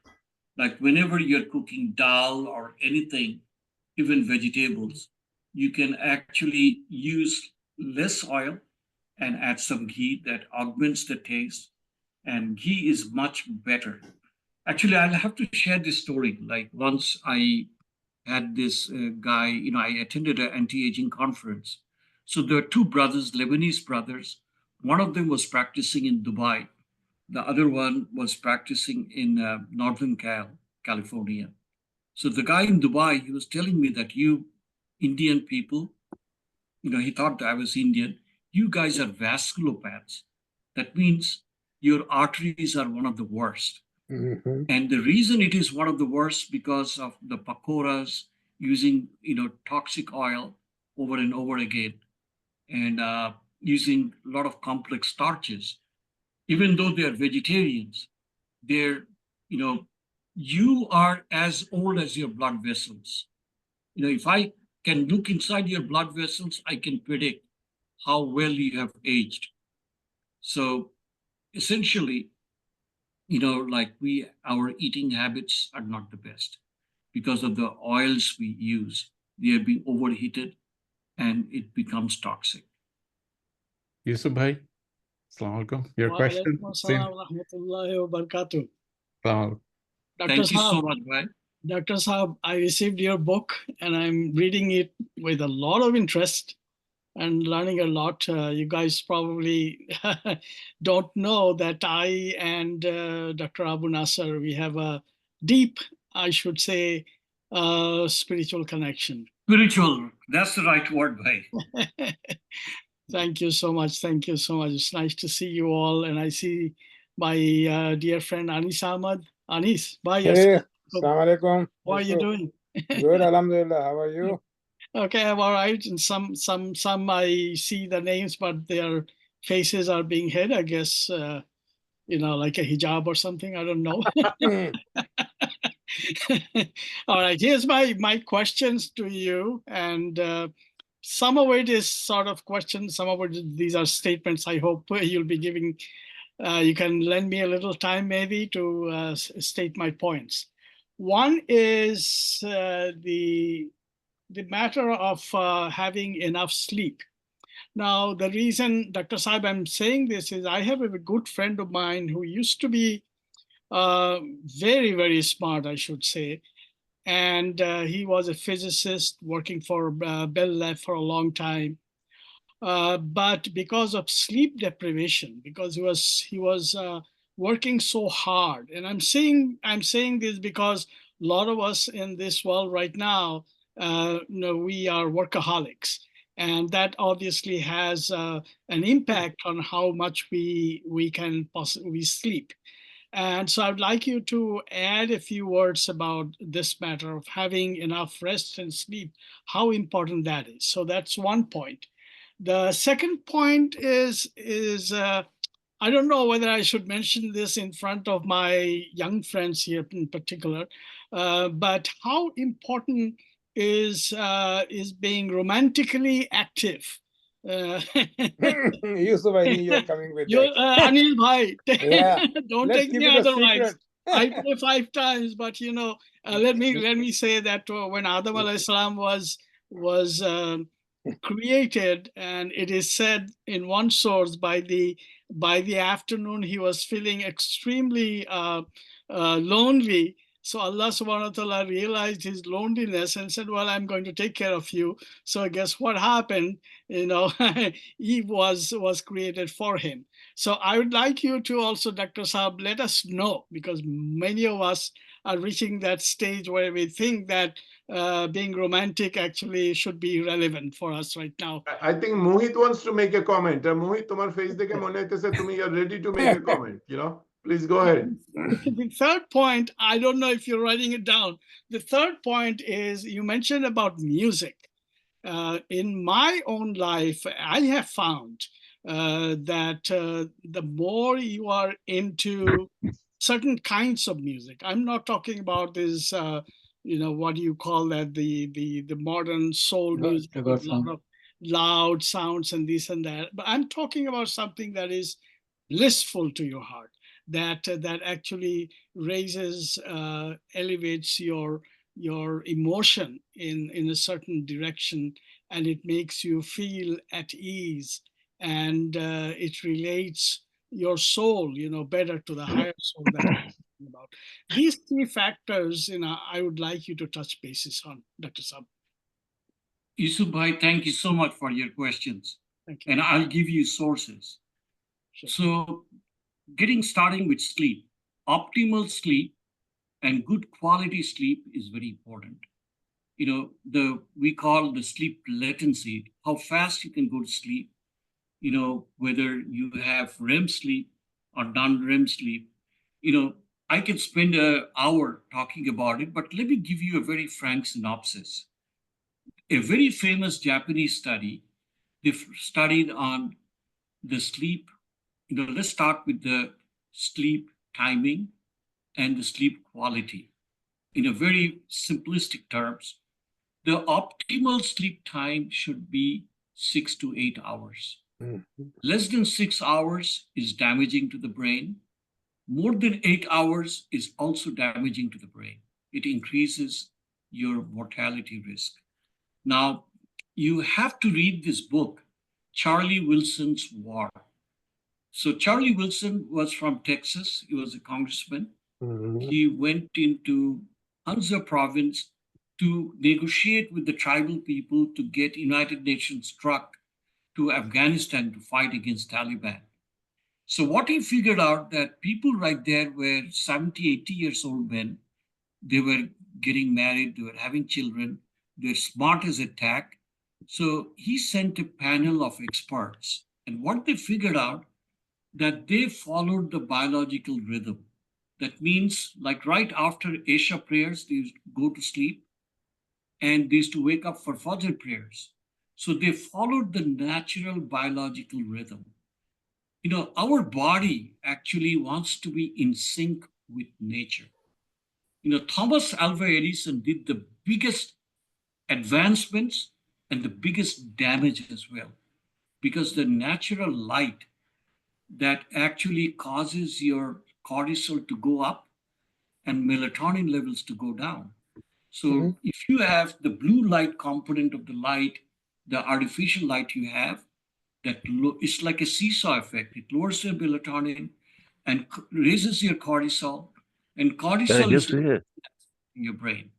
Like whenever you're cooking dal or anything, even vegetables, you can actually use less oil and add some ghee that augments the taste. And ghee is much better. Actually, I'll have to share this story. Like once I had this guy, I attended an anti-aging conference. So there were two brothers, Lebanese brothers. One of them was practicing in Dubai. The other one was practicing in Northern California. So the guy in Dubai, he was telling me that you Indian people, he thought that I was Indian. You guys are vasculopaths. That means your arteries are one of the worst. And the reason it is one of the worst because of the pakoras using, toxic oil over and over again, and using a lot of complex starches. Even though they are vegetarians, they're, you are as old as your blood vessels. If I can look inside your blood vessels, I can predict how well you have aged. So essentially, like our eating habits are not the best because of the oils we use. They are being overheated and it becomes toxic. Yusuf bhai, Assalamu alaikum. Your question? Waalaikumsalam warahmatullahi wabarakatuh. Dr. Thank you so Saab, much, bhai. Dr. Saab, I received your book and I'm reading it with a lot of interest and learning a lot. You guys probably don't know that I and Dr. Aboo Naser, we have a deep, I should say, spiritual connection. Spiritual, that's the right word, bhai. Thank you so much. Thank you so much. It's nice to see you all. And I see my dear friend Anis Ahmad. Anis, bye. Hey, Assalamu alaikum. How are you doing? Good, alhamdulillah. How are you? Okay, I'm all right. And some I see the names, but they are faces are being hid. I guess, like a hijab or something. I don't know. All right, here's my questions to you. And some of it is sort of questions, some of it, these are statements. I hope you'll be giving, you can lend me a little time maybe to state my points. One is the matter of having enough sleep. Now, the reason, Dr. Saib, I'm saying this is I have a good friend of mine who used to be very, very smart, I should say. And he was a physicist working for Bell Lab for a long time. But because of sleep deprivation, because he was working so hard, and I'm saying this because a lot of us in this world right now, we are workaholics, and that obviously has an impact on how much we can possibly sleep. And so I'd like you to add a few words about this matter of having enough rest and sleep, how important that is. So that's one point. The second point is I don't know whether I should mention this in front of my young friends here in particular, but how important is being romantically active. Yusuf, I knew you were coming with You, that. Anil bhai, Yeah, don't let's take keep me it a otherwise. secret. I pray 5 times, but let me say that when Adam alayhi salam was created, and it is said in one source by the afternoon he was feeling extremely lonely. So Allah subhanahu wa ta'ala realized his loneliness and said, well, I'm going to take care of you. So guess what happened? Eve was created for him. So I would like you to also, Dr. Saab, let us know, because many of us are reaching that stage where we think that being romantic actually should be relevant for us right now. I think Mohit wants to make a comment. Mohit, তোমার face দেখে মনে হইতেছে তুমি are ready to make a comment. Please go ahead. The third point, I don't know if you're writing it down. The third point is you mentioned about music. In my own life, I have found that the more you are into certain kinds of music, I'm not talking about this, what do you call that, the modern soul music with a lot of loud sounds and this and that. But I'm talking about something that is blissful to your heart, that actually raises, elevates your emotion in a certain direction, and it makes you feel at ease, and it relates your soul, better to the higher soul that I'm talking about. These three factors, I would like you to touch bases on, Dr. Sab. Yusuf bhai, thank you so much for your questions. Thank you. And I'll give you sources. Sure. So, getting starting with sleep, optimal sleep and good quality sleep is very important. We call the sleep latency, how fast you can go to sleep, whether you have REM sleep or non-REM sleep. I can spend an hour talking about it, but let me give you a very frank synopsis. A very famous Japanese study, they studied on the sleep. Let's start with the sleep timing and the sleep quality. In a very simplistic terms, the optimal sleep time should be 6 to 8 hours. Less than 6 hours is damaging to the brain. More than 8 hours is also damaging to the brain. It increases your mortality risk. Now, you have to read this book, Charlie Wilson's War. So Charlie Wilson was from Texas. He was a congressman. He went into Anza province to negotiate with the tribal people to get United Nations truck to Afghanistan to fight against Taliban. So what he figured out that people right there were 70, 80 years old men. They were getting married. They were having children. They're smart as a tack. So he sent a panel of experts. And what they figured out, that they followed the biological rhythm. That means, like right after Isha prayers, they used to go to sleep and they used to wake up for Fajr prayers. So they followed the natural biological rhythm. our body actually wants to be in sync with nature. Thomas Alva Edison did the biggest advancements and the biggest damage as well, because the natural light that actually causes your cortisol to go up and melatonin levels to go down. So if you have the blue light component of the light, the artificial light you have, it's like a seesaw effect. It lowers your melatonin and raises your cortisol, and cortisol is in your brain.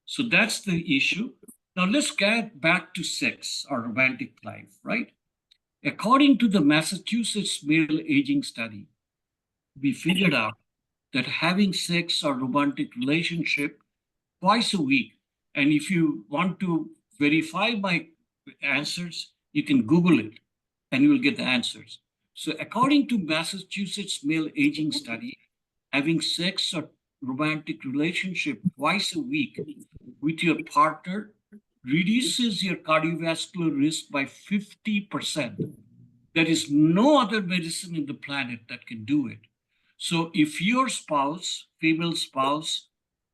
So that's the issue. Now let's get back to sex or romantic life, right? According to the Massachusetts Male Aging Study, we figured out that having sex or romantic relationship twice a week, and if you want to verify my answers, you can Google it and you will get the answers. So according to Massachusetts Male Aging Study, having sex or romantic relationship twice a week with your partner reduces your cardiovascular risk by 50%. There is no other medicine in the planet that can do it. So if your spouse, female spouse,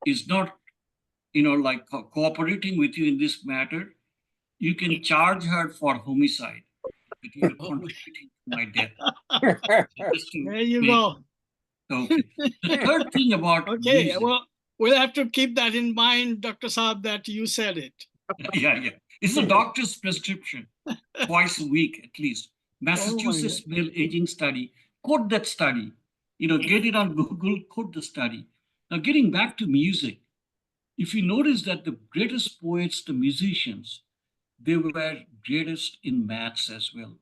is not, like cooperating with you in this matter, you can charge her for homicide, that you are contributing to my death. There you go. Okay. The third thing about Okay, music, well, we'll have to keep that in mind, Dr. Saab, that you said it. yeah, it's a doctor's prescription, twice a week at least. Massachusetts Male Aging Study, quote that study, get it on Google, quote the study. Now, getting back to music, if you notice that the greatest poets, the musicians, they were greatest in maths as well.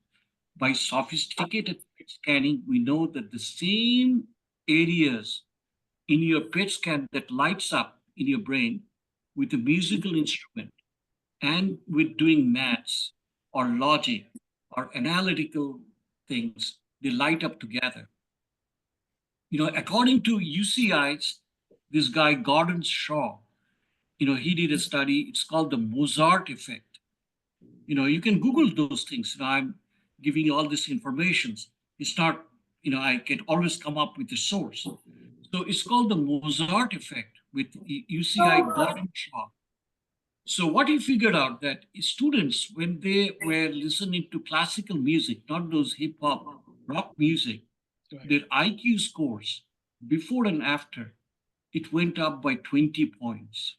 By sophisticated PET scanning, we know that the same areas in your PET scan that lights up in your brain with a musical instrument and with doing maths or logic or analytical things, they light up together. According to UCI's, this guy Gordon Shaw, he did a study. It's called the Mozart effect. You can Google those things. I'm giving you all this information. It's not, I can always come up with the source. So it's called the Mozart effect with UCI Gordon Shaw. So what he figured out that students, when they were listening to classical music, not those hip hop rock music, their IQ scores before and after, it went up by 20 points.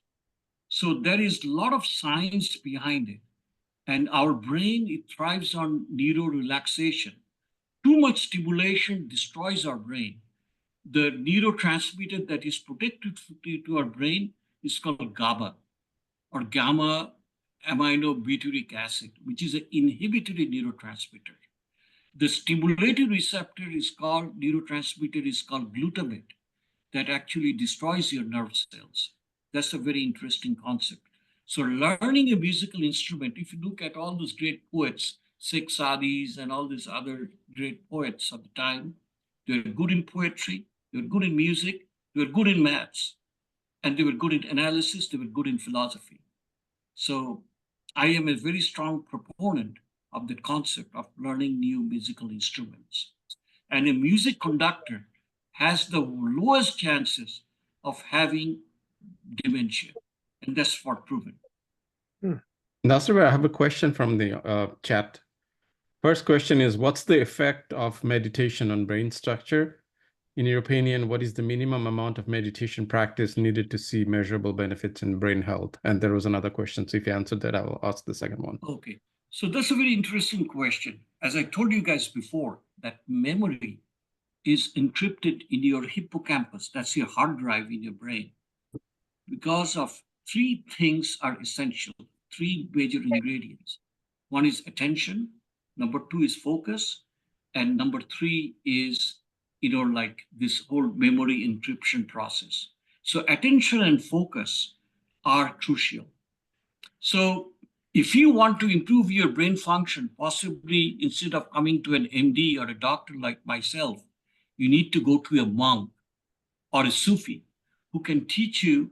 So there is a lot of science behind it. And our brain, it thrives on neurorelaxation. Too much stimulation destroys our brain. The neurotransmitter that is protected to our brain is called GABA, or gamma aminobutyric acid, which is an inhibitory neurotransmitter. The stimulated receptor neurotransmitter is called glutamate, that actually destroys your nerve cells. That's a very interesting concept. So learning a musical instrument, if you look at all those great poets, Sikh Sadis and all these other great poets of the time, they were good in poetry, they were good in music, they were good in maths, and they were good in analysis, they were good in philosophy. So I am a very strong proponent of the concept of learning new musical instruments. And a music conductor has the lowest chances of having dementia. And that's what proven. Naser, I have a question from the chat. First question is, what's the effect of meditation on brain structure? In your opinion, what is the minimum amount of meditation practice needed to see measurable benefits in brain health? And there was another question. So if you answered that, I will ask the second one. Okay. So that's a very interesting question. As I told you guys before, that memory is encrypted in your hippocampus. That's your hard drive in your brain. Because of three things are essential, three major ingredients. One is attention, number two is focus, and number three is, like this whole memory encryption process. So attention and focus are crucial. So if you want to improve your brain function, possibly instead of coming to an MD or a doctor like myself, you need to go to a monk or a Sufi who can teach you,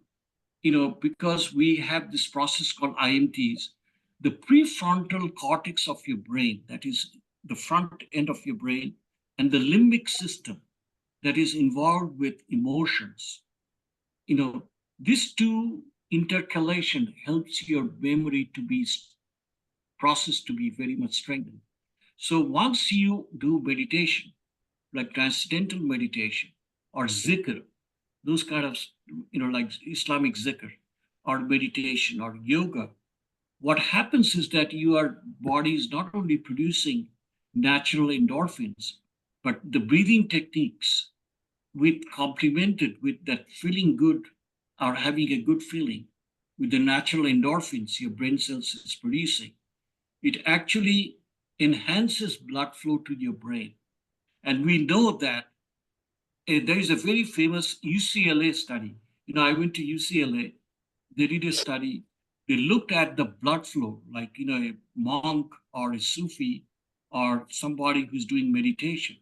because we have this process called IMTs, the prefrontal cortex of your brain, that is the front end of your brain, and the limbic system that is involved with emotions. These two intercalation helps your memory to be processed to be very much strengthened. So once you do meditation, like transcendental meditation or zikr, those kind of, like Islamic zikr or meditation or yoga, what happens is that your body is not only producing natural endorphins, but the breathing techniques with complemented with that feeling good or having a good feeling with the natural endorphins your brain cells is producing, it actually enhances blood flow to your brain. And we know that there is a very famous UCLA study. I went to UCLA. They did a study. They looked at the blood flow, like, a monk or a Sufi or somebody who's doing meditation.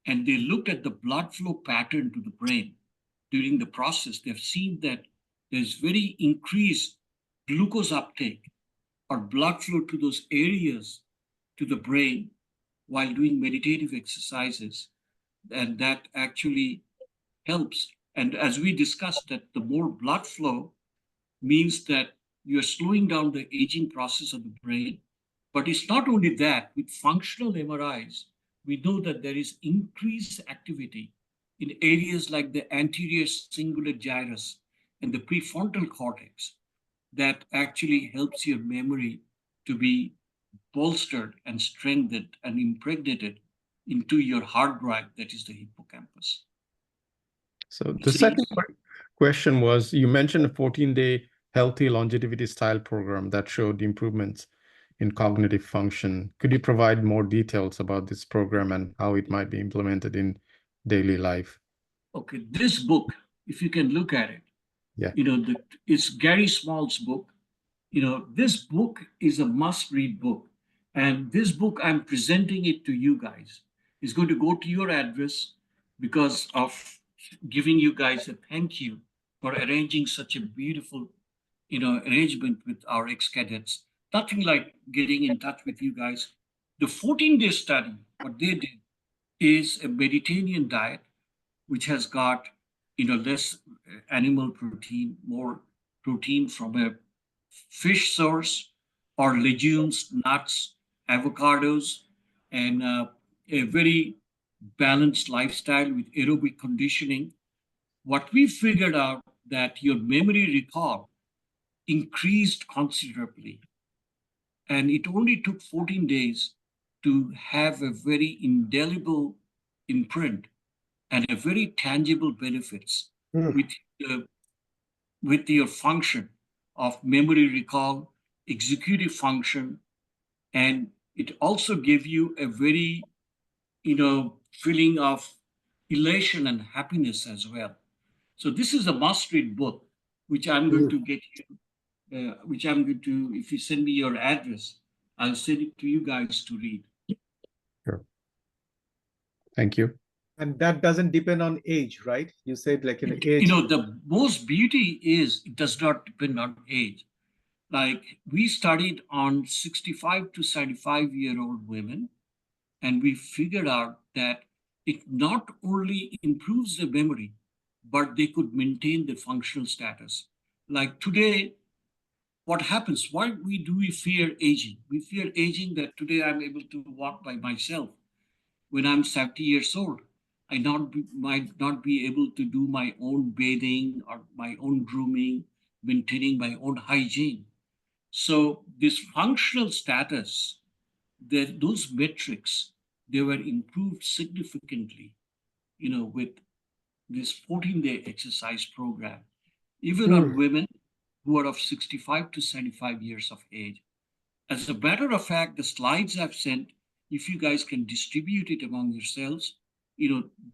And they looked at the blood flow pattern to the brain during the process. They've seen that there's very increased glucose uptake or blood flow to those areas to the brain while doing meditative exercises. And that actually helps. And as we discussed, that the more blood flow means that you're slowing down the aging process of the brain. But it's not only that, with functional MRIs, we know that there is increased activity in areas like the anterior cingulate gyrus and the prefrontal cortex that actually helps your memory to be bolstered and strengthened and impregnated into your hard drive, that is the hippocampus. So the second question was, you mentioned a 14-day healthy longevity style program that showed improvements in cognitive function. Could you provide more details about this program and how it might be implemented in daily life? Okay, this book, if you can look at it, Yeah. it's Gary Small's book. This book is a must-read book. And this book, I'm presenting it to you guys. It's going to go to your address because of giving you guys a thank you for arranging such a beautiful, arrangement with our ex-cadets. Nothing like getting in touch with you guys. The 14-day study, what they did is a Mediterranean diet, which has got, less animal protein, more protein from a fish source or legumes, nuts, avocados, and a very balanced lifestyle with aerobic conditioning. What we figured out that your memory recall increased considerably. And it only took 14 days to have a very indelible imprint and a very tangible benefits with your function of memory recall, executive function, and it also gave you a very, feeling of elation and happiness as well. So this is a must-read book, which I'm going to get you, which I'm going to, if you send me your address, I'll send it to you guys to read. Sure. Thank you. And that doesn't depend on age, right? You said like an age. The most beauty is it does not depend on age. Like we studied on 65 to 75-year-old women, and we figured out that it not only improves the memory, but they could maintain the functional status. Like today, what happens? Why do we fear aging? We fear aging that today I'm able to walk by myself. When I'm 70 years old, might not be able to do my own bathing or my own grooming, maintaining my own hygiene. So this functional status, those metrics, they were improved significantly, with this 14-day exercise program, even on women who are of 65 to 75 years of age. As a matter of fact, the slides I've sent, if you guys can distribute it among yourselves,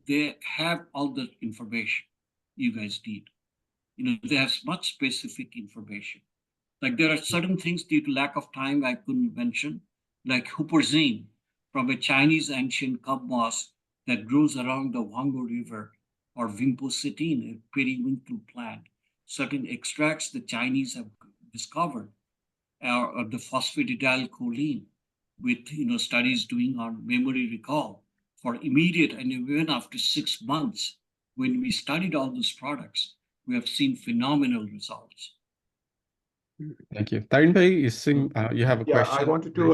they have all the information you guys need. They have much specific information. Like there are certain things due to lack of time I couldn't mention, like huperzine from a Chinese ancient cub moss that grows around the Wango River, or vimpositine, a periwinkle plant. Certain extracts the Chinese have discovered, or the phosphatidylcholine, with studies doing on memory recall for immediate and even after 6 months, when we studied all those products, we have seen phenomenal results. Thank you. Tarin bhai, you have a Yeah, question? I wanted to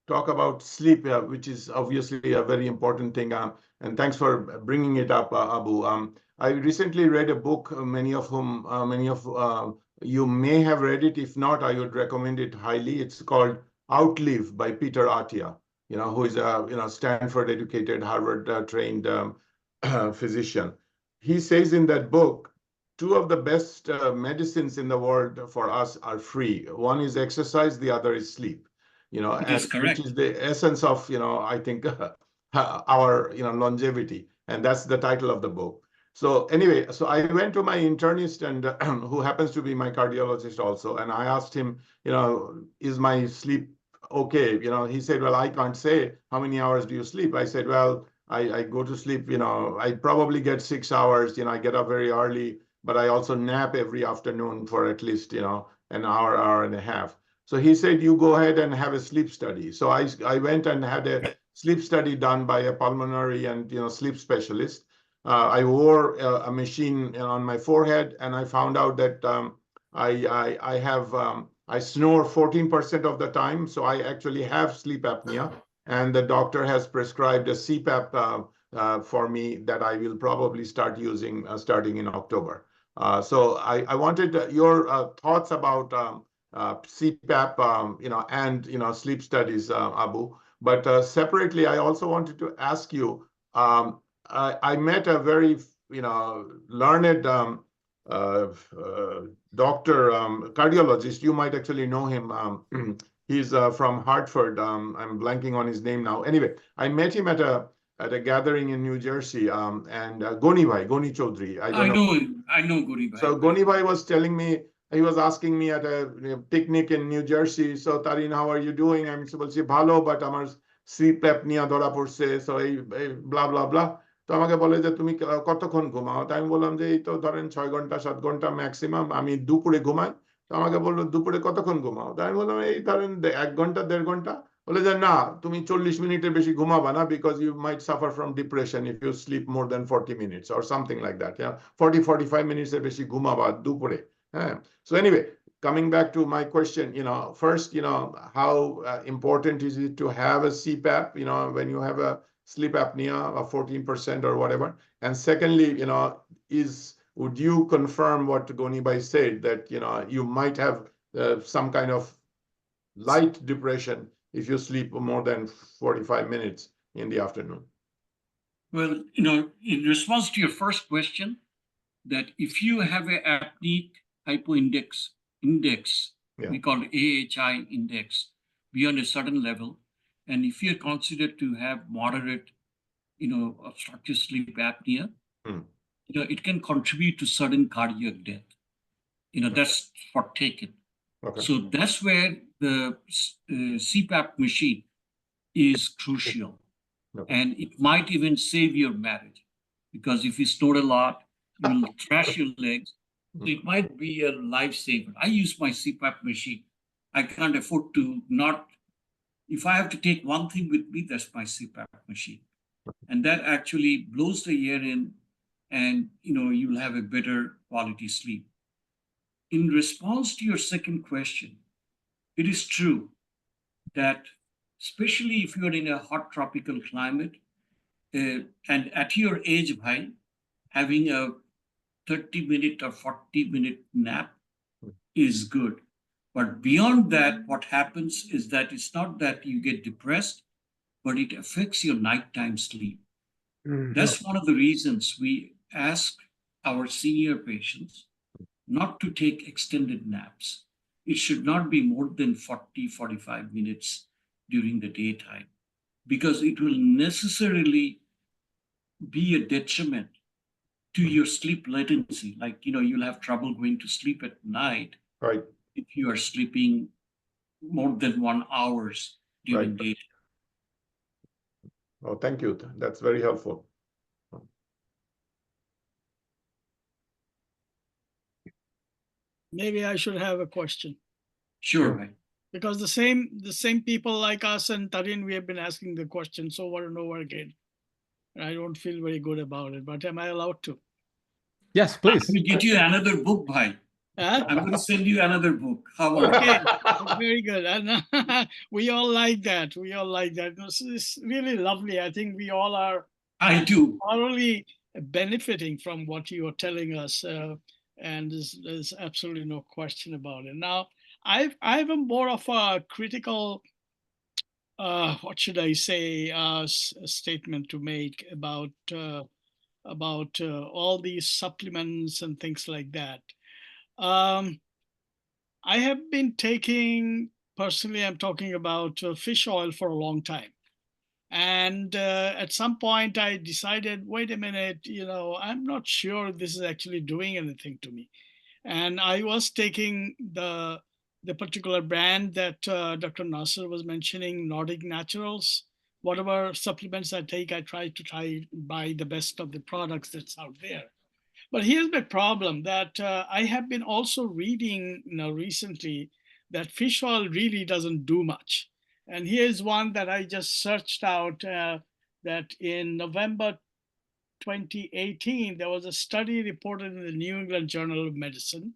talk about sleep, which is obviously a very important thing. And thanks for bringing it up, Aboo. I recently read a book, many of you may have read it. If not, I would recommend it highly. It's called Outlive by Peter Attia, who is a Stanford educated, Harvard trained physician. He says in that book, two of the best medicines in the world for us are free. One is exercise, the other is sleep. That's correct. Which is the essence of, I think, our, longevity. And that's the title of the book. So anyway, so I went to my internist and who happens to be my cardiologist also. And I asked him, is my sleep okay? He said, well, I can't say how many hours do you sleep? I said, well, I go to sleep, I probably get 6 hours, I get up very early, but I also nap every afternoon for at least, an hour, hour and a half. So he said, you go ahead and have a sleep study. So I went and had a sleep study done by a pulmonary and sleep specialist. I wore a machine on my forehead, and I found out that I snore 14% of the time. So I actually have sleep apnea, and the doctor has prescribed a CPAP for me that I will probably start using starting in October. So I wanted your thoughts about CPAP, and sleep studies, Aboo. But separately, I also wanted to ask you. I met a very, learned doctor, cardiologist. You might actually know him. He's from Hartford. I'm blanking on his name now. Anyway, I met him at a gathering in New Jersey. And Goni Chaudhary. I know Goni Bhai. So Goni Bhai was telling me, he was asking me at a picnic in New Jersey, so Tarin, how are you doing? আমি বলছি ভালো, but আমার sleep apnea ধরা পড়ছে, so এই blah blah blah. তো আমাকে বলে যে তুমি কতক্ষণ ঘুমাও? তাই আমি বললাম যে এই তো ধরেন 6 ঘন্টা 7 ঘন্টা ম্যাক্সিমাম। আমি দুপুরে ঘুমাই। তো আমাকে বললো দুপুরে কতক্ষণ ঘুমাও? তাই আমি বললাম এই ধরেন 1 ঘন্টা 1.5 ঘন্টা। বলে যে না, তুমি 40 মিনিটের বেশি ঘুমাবা না, because you might suffer from depression if you sleep more than 40 minutes or something like that. 40-45 minutes এর বেশি ঘুমাবা দুপুরে। হ্যাঁ। So anyway, coming back to my question, first, how important is it to have a CPAP, when you have a sleep apnea of 14% or whatever? And secondly, would you confirm what Goni Bhai said, that, you might have some kind of light depression if you sleep more than 45 minutes in the afternoon? Well, in response to your first question, that if you have a apneic hypoindex Yeah. we call it AHI index, beyond a certain level, and if you're considered to have moderate, obstructive sleep apnea, it can contribute to sudden cardiac death. That's for taken. Okay. So that's where the CPAP machine is crucial. Okay. And it might even save your marriage, because if you snore a lot, you'll trash your legs. So it might be a lifesaver. I use my CPAP machine. I can't afford to not. If I have to take one thing with me, that's my CPAP machine. And that actually blows the air in, and you'll have a better quality sleep. In response to your second question, it is true that, especially if you're in a hot tropical climate, and at your age, Bhai, having a 30-minute or 40-minute nap is good. But beyond that, what happens is that it's not that you get depressed, but it affects your nighttime sleep. That's one of the reasons we ask our senior patients not to take extended naps. It should not be more than 40-45 minutes during the daytime, because it will necessarily be a detriment to your sleep latency. Like, you'll have trouble going to sleep at night, Right. if you are sleeping more than 1 hour during Right. daytime. Oh, thank you. That's very helpful. Maybe I should have a question. Sure, Bhai. Because the same people like us and Tarin, we have been asking the question over and over again. And I don't feel very good about it, but am I allowed to? Yes, I'm please. going to get you another book, bhai. Huh? I'm going to send you another book. How about Okay, that? very good. And we all like that. We all like that. It's really lovely. I think we all are I do. thoroughly benefiting from what you are telling us, and there's absolutely no question about it. Now, I have a more of a critical, what should I say, statement to make about all these supplements and things like that. Um, I have been taking, personally, I'm talking about fish oil for a long time. And at some point, I decided, wait a minute, I'm not sure this is actually doing anything to me. And I was taking the particular brand that Dr. Naser was mentioning, Nordic Naturals. Whatever supplements I take, I try to buy the best of the products that's out there. But here's my problem that I have been also reading recently that fish oil really doesn't do much. And here's one that I just searched out that in November 2018, there was a study reported in the New England Journal of Medicine,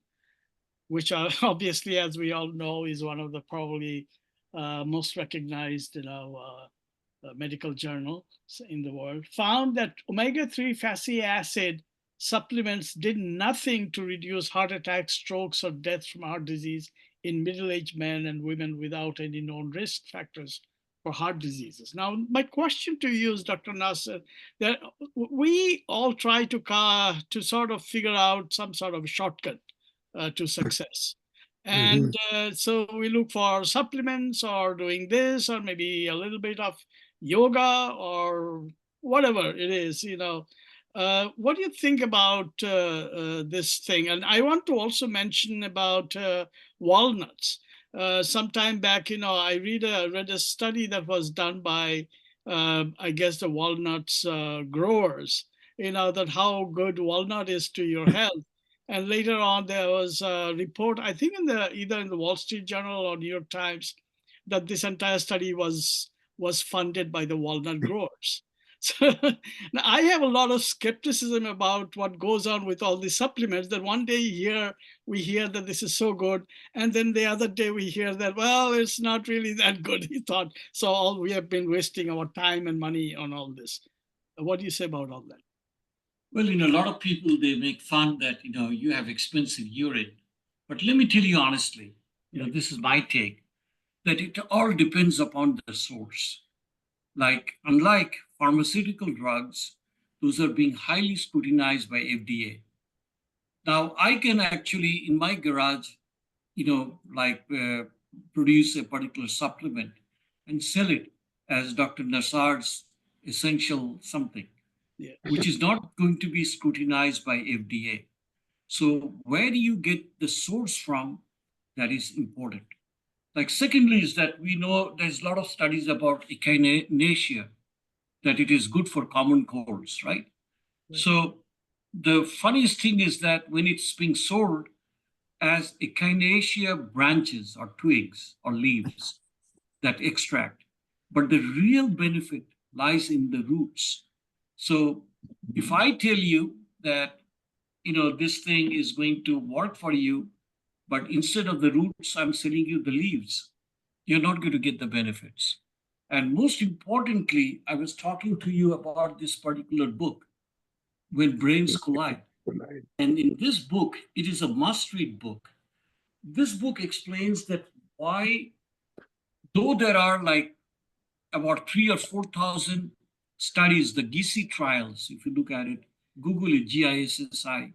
which are obviously, as we all know, is one of the probably most recognized, medical journals in the world, found that omega-3 fatty acid supplements did nothing to reduce heart attacks, strokes, or deaths from heart disease in middle-aged men and women without any known risk factors for heart diseases. Now, my question to you is, Dr. Nasser, that we all try to sort of figure out some sort of shortcut to success. And so we look for supplements or doing this, or maybe a little bit of yoga or whatever it is, what do you think about this thing? And I want to also mention about walnuts. Some time back, I read a study that was done by, I guess, the walnuts growers, that how good walnut is to your health. And later on, there was a report, I think, either in the Wall Street Journal or New York Times, that this entire study was funded by the walnut growers. So now I have a lot of skepticism about what goes on with all these supplements. That one day we hear that this is so good, and then the other day we hear that, well, it's not really that good. He thought so. All we have been wasting our time and money on all this. What do you say about all that? Well, a lot of people, they make fun that, you have expensive urine. But let me tell you honestly, this is my take, that it all depends upon the source. Like, unlike pharmaceutical drugs, those are being highly scrutinized by FDA. Now, I can actually, in my garage, produce a particular supplement and sell it as Dr. Nassar's essential something, Yeah. which is not going to be scrutinized by FDA. So, where do you get the source from? That is important. Like, secondly, is that we know there's a lot of studies about echinacea, that it is good for common colds, right? So, the funniest thing is that when it's being sold as echinacea branches or twigs or leaves, that extract, but the real benefit lies in the roots. So, if I tell you that, this thing is going to work for you, but instead of the roots, I'm selling you the leaves, you're not going to get the benefits. And most importantly, I was talking to you about this particular book, When Brains Collide. And in this book, it is a must read book. This book explains that why, though there are like about 3 or 4,000 studies, the GISI trials, if you look at it, Google it, GISSI,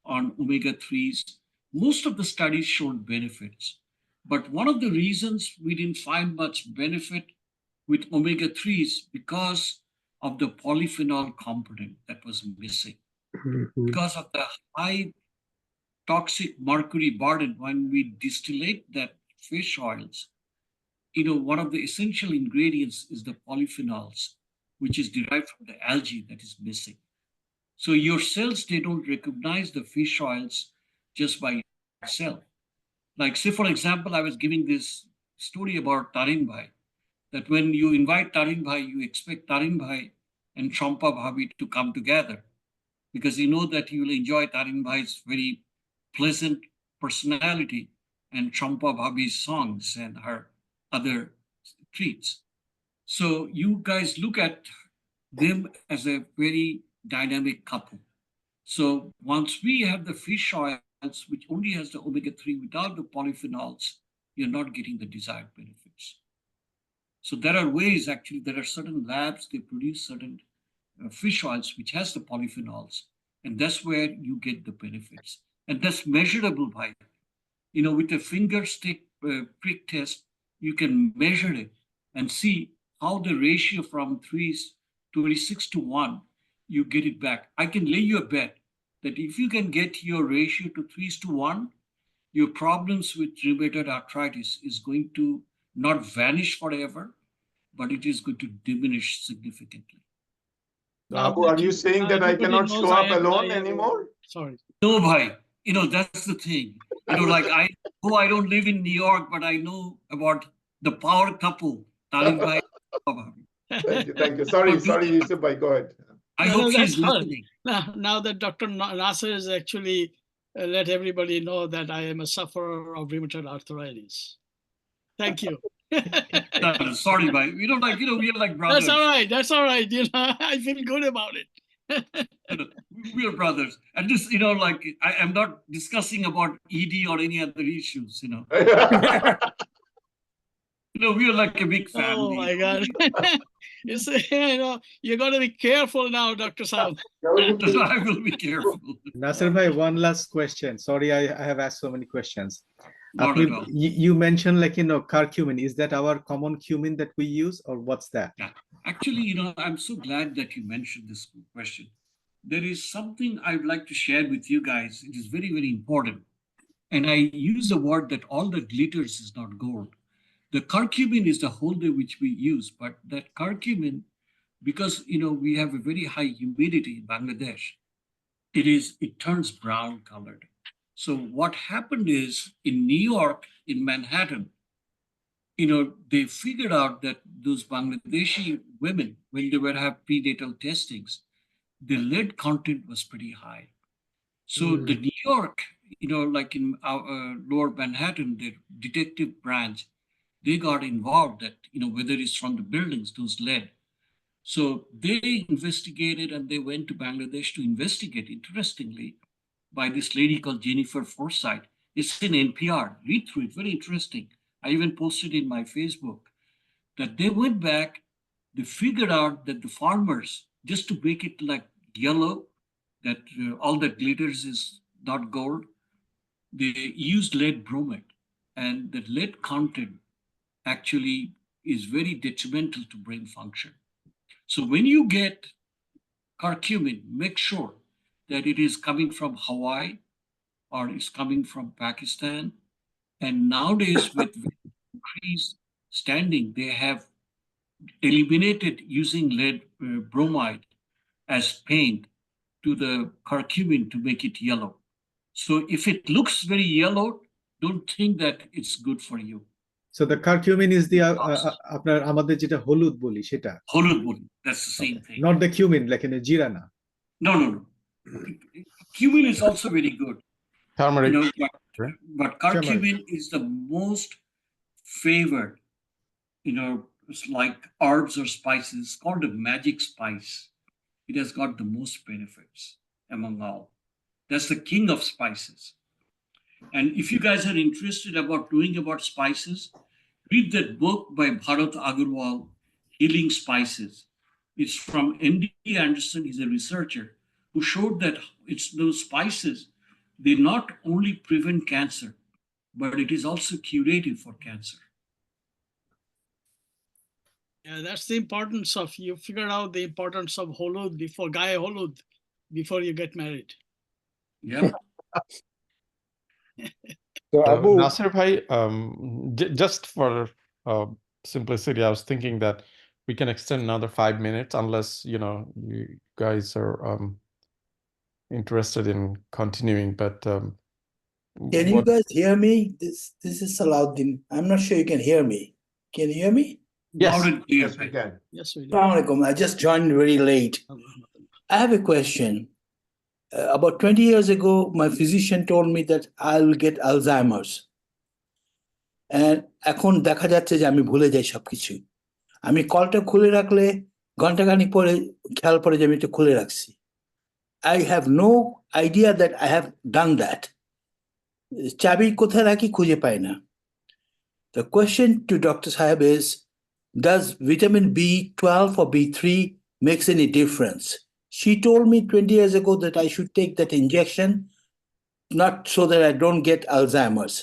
on omega 3s, most of the studies showed benefits. But one of the reasons we didn't find much benefit with omega 3s because of the polyphenol component that was missing. Because of the high toxic mercury burden when we distillate that fish oils, one of the essential ingredients is the polyphenols, which is derived from the algae that is missing. So your cells, they don't recognize the fish oils just by itself. Like, say, for example, I was giving this story about Tarin Bhai, that when you invite Tarin Bhai, you expect Tarin Bhai and Champa Bhabi to come together because you know that you will enjoy Tarin Bhai's very pleasant personality and Champa Bhabi's songs and her other treats. So you guys look at them as a very dynamic couple. So once we have the fish oils, which only has the omega-3 without the polyphenols, you're not getting the desired benefits. So there are ways, actually, there are certain labs, they produce certain fish oils which has the polyphenols, and that's where you get the benefits. And that's measurable by, with a finger stick prick test, you can measure it and see how the ratio from 26 to 1, you get it back. I can lay you a bet that if you can get your ratio to 3 to 1, your problems with rheumatoid arthritis is going to not vanish forever, but it is going to diminish significantly. Aboo, are you saying that I Everybody cannot knows show up I alone am- anymore? Sorry. No, bhai, that's the thing. Like I don't live in New York, but I know about the power couple, Tarin Bhai. Thank you. Sorry, Don't do sorry, that. Yusuf Bhai, go ahead. I No, hope no, she's that's all. listening. Now that Dr. Naser is actually let everybody know that I am a sufferer of rheumatoid arthritis. Thank you. Sorry, bhai. We are like brothers. That's all right. That's all right. I feel good about it. We are brothers. And this, like I am not discussing about ED or any other issues, we are like a big family. Oh my God. It's, you got to be careful now, Dr. Saab. I will be careful. Naser bhai, one last question. Sorry, I have asked so many questions. Not at all. You mentioned curcumin. Is that our common cumin that we use, or what's that? Yeah. Actually, I'm so glad that you mentioned this question. There is something I'd like to share with you guys. It is very, very important. And I use the word that all that glitters is not gold. The curcumin is the holder which we use, but that curcumin, because we have a very high humidity in Bangladesh, it turns brown colored. So what happened is in New York, in Manhattan, they figured out that those Bangladeshi women, when they were have prenatal testings, the lead content was pretty high. So the New York, like in our lower Manhattan, the detective branch, they got involved that, whether it's from the buildings, those lead. So they investigated and they went to Bangladesh to investigate, interestingly, by this lady called Jennifer Forsyth. It's in NPR. Read through it, very interesting. I even posted in my Facebook that they went back, they figured out that the farmers, just to make it like yellow, that all that glitters is not gold, they used lead bromide. And the lead content actually is very detrimental to brain function. So when you get curcumin, make sure that it is coming from Hawaii or it's coming from Pakistan. And nowadays, with increased standing, they have eliminated using lead bromide as paint to the curcumin to make it yellow. So if it looks very yellow, don't think that it's good for you. So the curcumin is the আপনার আমাদের যেটা হলুদ বলি সেটা হলুদ বলি, that's the same thing. Not the cumin, like in a jeera na. No. Cumin is also very good. Turmeric. But curcumin is the most favored, it's like herbs or spices. It's called a magic spice. It has got the most benefits among all. That's the king of spices. And if you guys are interested about knowing about spices, read that book by Bharat Agarwal, Healing Spices. It's from MD Anderson. He's a researcher who showed that it's those spices, they not only prevent cancer, but it is also curative for cancer. Yeah, that's the importance of, you figured out the importance of holud before you get married. Yeah. So Aboo, Naser bhai, just for simplicity, I was thinking that we can extend another 5 minutes unless you guys are interested in continuing. But Can you What? guys hear me? This is Salahuddin. I'm not sure you can hear me. Can you hear me? Yes. Loud and clear. Yes, we can. Yes, we do. Assalamu alaikum. I just joined very late. I have a question. About 20 years ago, my physician told me that I will get Alzheimer's. And এখন দেখা যাচ্ছে যে আমি ভুলে যাই সবকিছু। আমি কলটা খুলে রাখলে ঘন্টাখানিক পরে খেয়াল পড়ে যে আমি এটা খুলে রাখছি। I have no idea that I have done that. চাবি কোথায় রাখি খুঁজে পাই না। The question to Dr. Sahib is, does vitamin B12 or B3 makes any difference? She told me 20 years ago that I should take that injection, not so that I don't get Alzheimer's.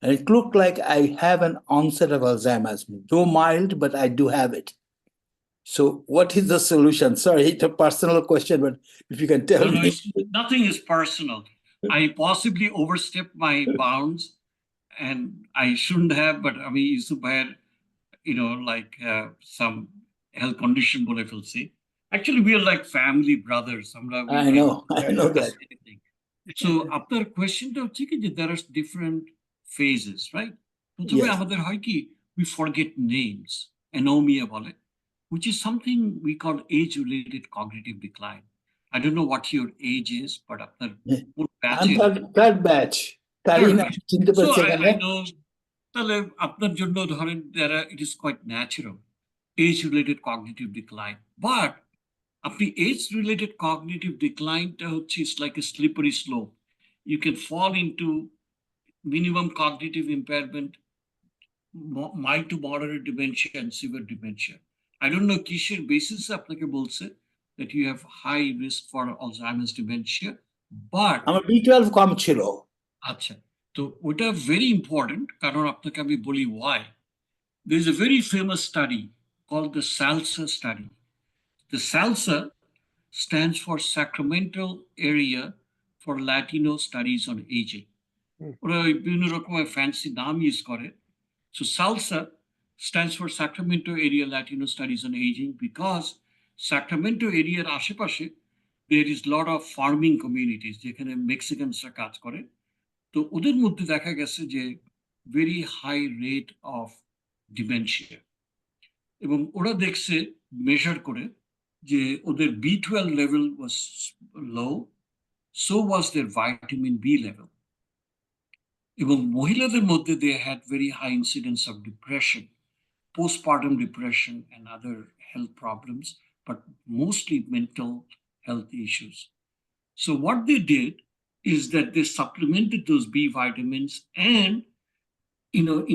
And it looked like I have an onset of Alzheimer's, though mild, but I do have it. So what is the solution? Sorry, it's a personal question, but if you can tell No, me. nothing is personal. I possibly overstepped my bounds, and I shouldn't have, but I mean, Yusuf had, like some health condition, what I will say. Actually, we are like family brothers. I know that. Anything. So, after question, there are different phases, right? Yes. We forget names, anomia, which is something we call age-related cognitive decline. I don't know what your age is, but after I'm third batch. So I know it is quite natural, age-related cognitive decline. But age-related cognitive decline is like a slippery slope. You can fall into minimum cognitive impairment, mild to moderate dementia, and severe dementia. I don't know কিসের basis আপনাকে বলছে that you have high risk for Alzheimer's dementia, but আমার B12 কম ছিল। আচ্ছা, তো ওটা very important, কারণ আপনাকে আমি বলি why. There is a very famous study called the SALSA study. The SALSA stands for Sacramento Area for Latino Studies on Aging. ওরা বিভিন্ন রকমের fancy নাম ইউজ করে। So SALSA stands for Sacramento Area Latino Studies on Aging because Sacramento area আশেপাশে there is lot of farming communities যেখানে মেক্সিকানসরা কাজ করে। তো ওদের মধ্যে দেখা গেছে যে very high rate of dementia, এবং ওরা দেখছে মেজার করে যে ওদের B12 level was low, so was their vitamin B level, এবং মহিলাদের মধ্যে they had very high incidence of depression, postpartum depression and other health problems, but mostly mental health issues. So what they did is that they supplemented those B vitamins, and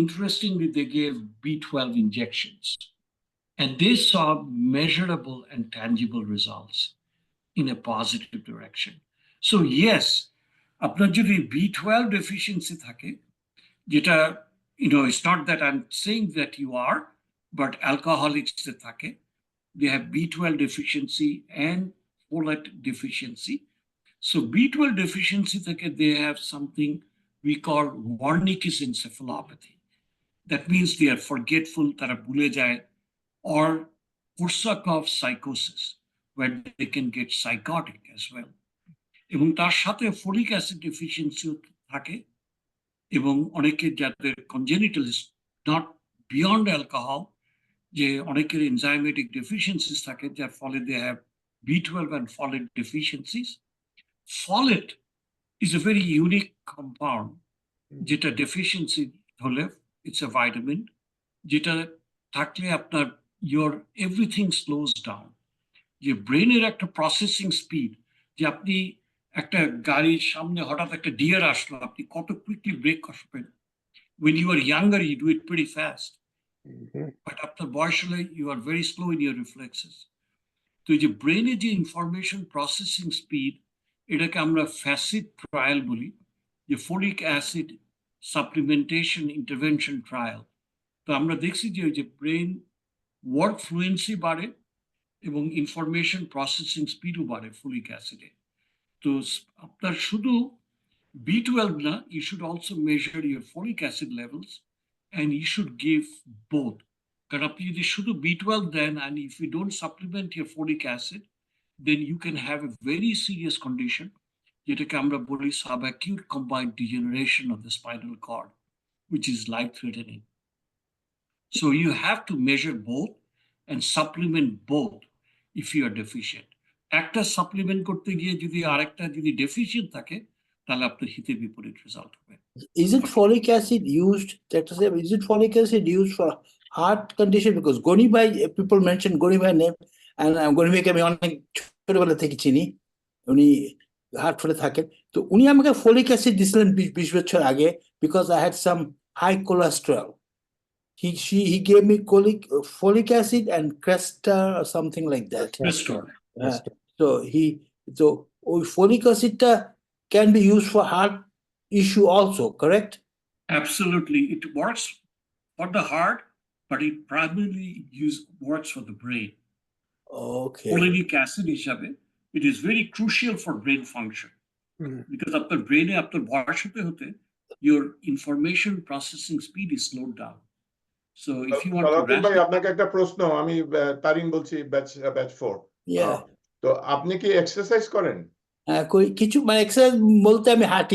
interestingly, they gave B12 injections, and they saw measurable and tangible results in a positive direction. So yes, আপনার যদি B12 deficiency থাকে, যেটা it's not that I'm saying that you are, but alcoholics that থাকে, they have B12 deficiency and folate deficiency. So B12 deficiency থাকে, they have something we call Wernicke's encephalopathy. That means they are forgetful, তারা ভুলে যায়, or Korsakoff psychosis, where they can get psychotic as well. এবং তার সাথে folic acid deficiency থাকে, এবং অনেকে যাদের কনজেনিটাল নট বিয়ন্ড অ্যালকোহল, যে অনেকের এনজাইমেটিক ডেফিসিয়েন্সিস থাকে, যার ফলে they have B12 and folate deficiencies. Folate is a very unique compound, যেটা deficiency হলে it's a vitamin, যেটা থাকলে আপনার your everything slows down. যে ব্রেনের একটা প্রসেসিং স্পিড, যে আপনি একটা গাড়ির সামনে হঠাৎ একটা ডিয়ার আসলো, আপনি কত কুইকলি ব্রেক করবেন। When you are younger, you do it pretty fast. But after বয়স হলে you are very slow in your reflexes. তো এই যে ব্রেনের যে ইনফরমেশন প্রসেসিং স্পিড, এটাকে আমরা ফ্যাসিড ট্রায়াল বলি, যে folic acid supplementation intervention trial. তো আমরা দেখছি যে ওই যে ব্রেন ওয়ার্ক ফ্লুয়েন্সি বাড়ে এবং ইনফরমেশন প্রসেসিং স্পিডও বাড়ে ফলিক অ্যাসিডে। তো আপনার শুধু B12 না, you should also measure your folic acid levels, and you should give both. কারণ আপনি যদি শুধু B12 then, and if you don't supplement your folic acid, then you can have a very serious condition, যেটাকে আমরা বলি subacute combined degeneration of the spinal cord, which is life-threatening. So you have to measure both and supplement both if you are deficient. একটা supplement করতে গিয়ে যদি আরেকটা যদি deficient থাকে তাহলে আপনার হিতে বিপরীত রেজাল্ট হবে। Is it folic acid used, Dr. Saib, is it folic acid used for heart condition? Because Goni Bhai, people mention Goni Bhai name, and Goni Bhai আমি অনেক ছোটবেলা থেকে চিনি, উনি হার্টফুলে থাকেন, তো উনি আমাকে ফলিক অ্যাসিড দিছিলেন 20 বছর আগে, because I had some high cholesterol. He gave me folic acid and Cresta or something like that. So folic acid can be used for heart issue also, correct? Absolutely, it works for the heart, but it primarily works for the brain. Okay. Folic acid হিসাবে, it is very crucial for brain function because after brain after বয়স হতে হতে your information processing speed is slowed down. So if you want to ভাই আপনাকে একটা প্রশ্ন, আমি তারিন বলছি, ব্যাচ 4। Yeah. তো আপনি কি এক্সারসাইজ করেন? কিছু মানে এক্সারসাইজ বলতে আমি হাঁটি।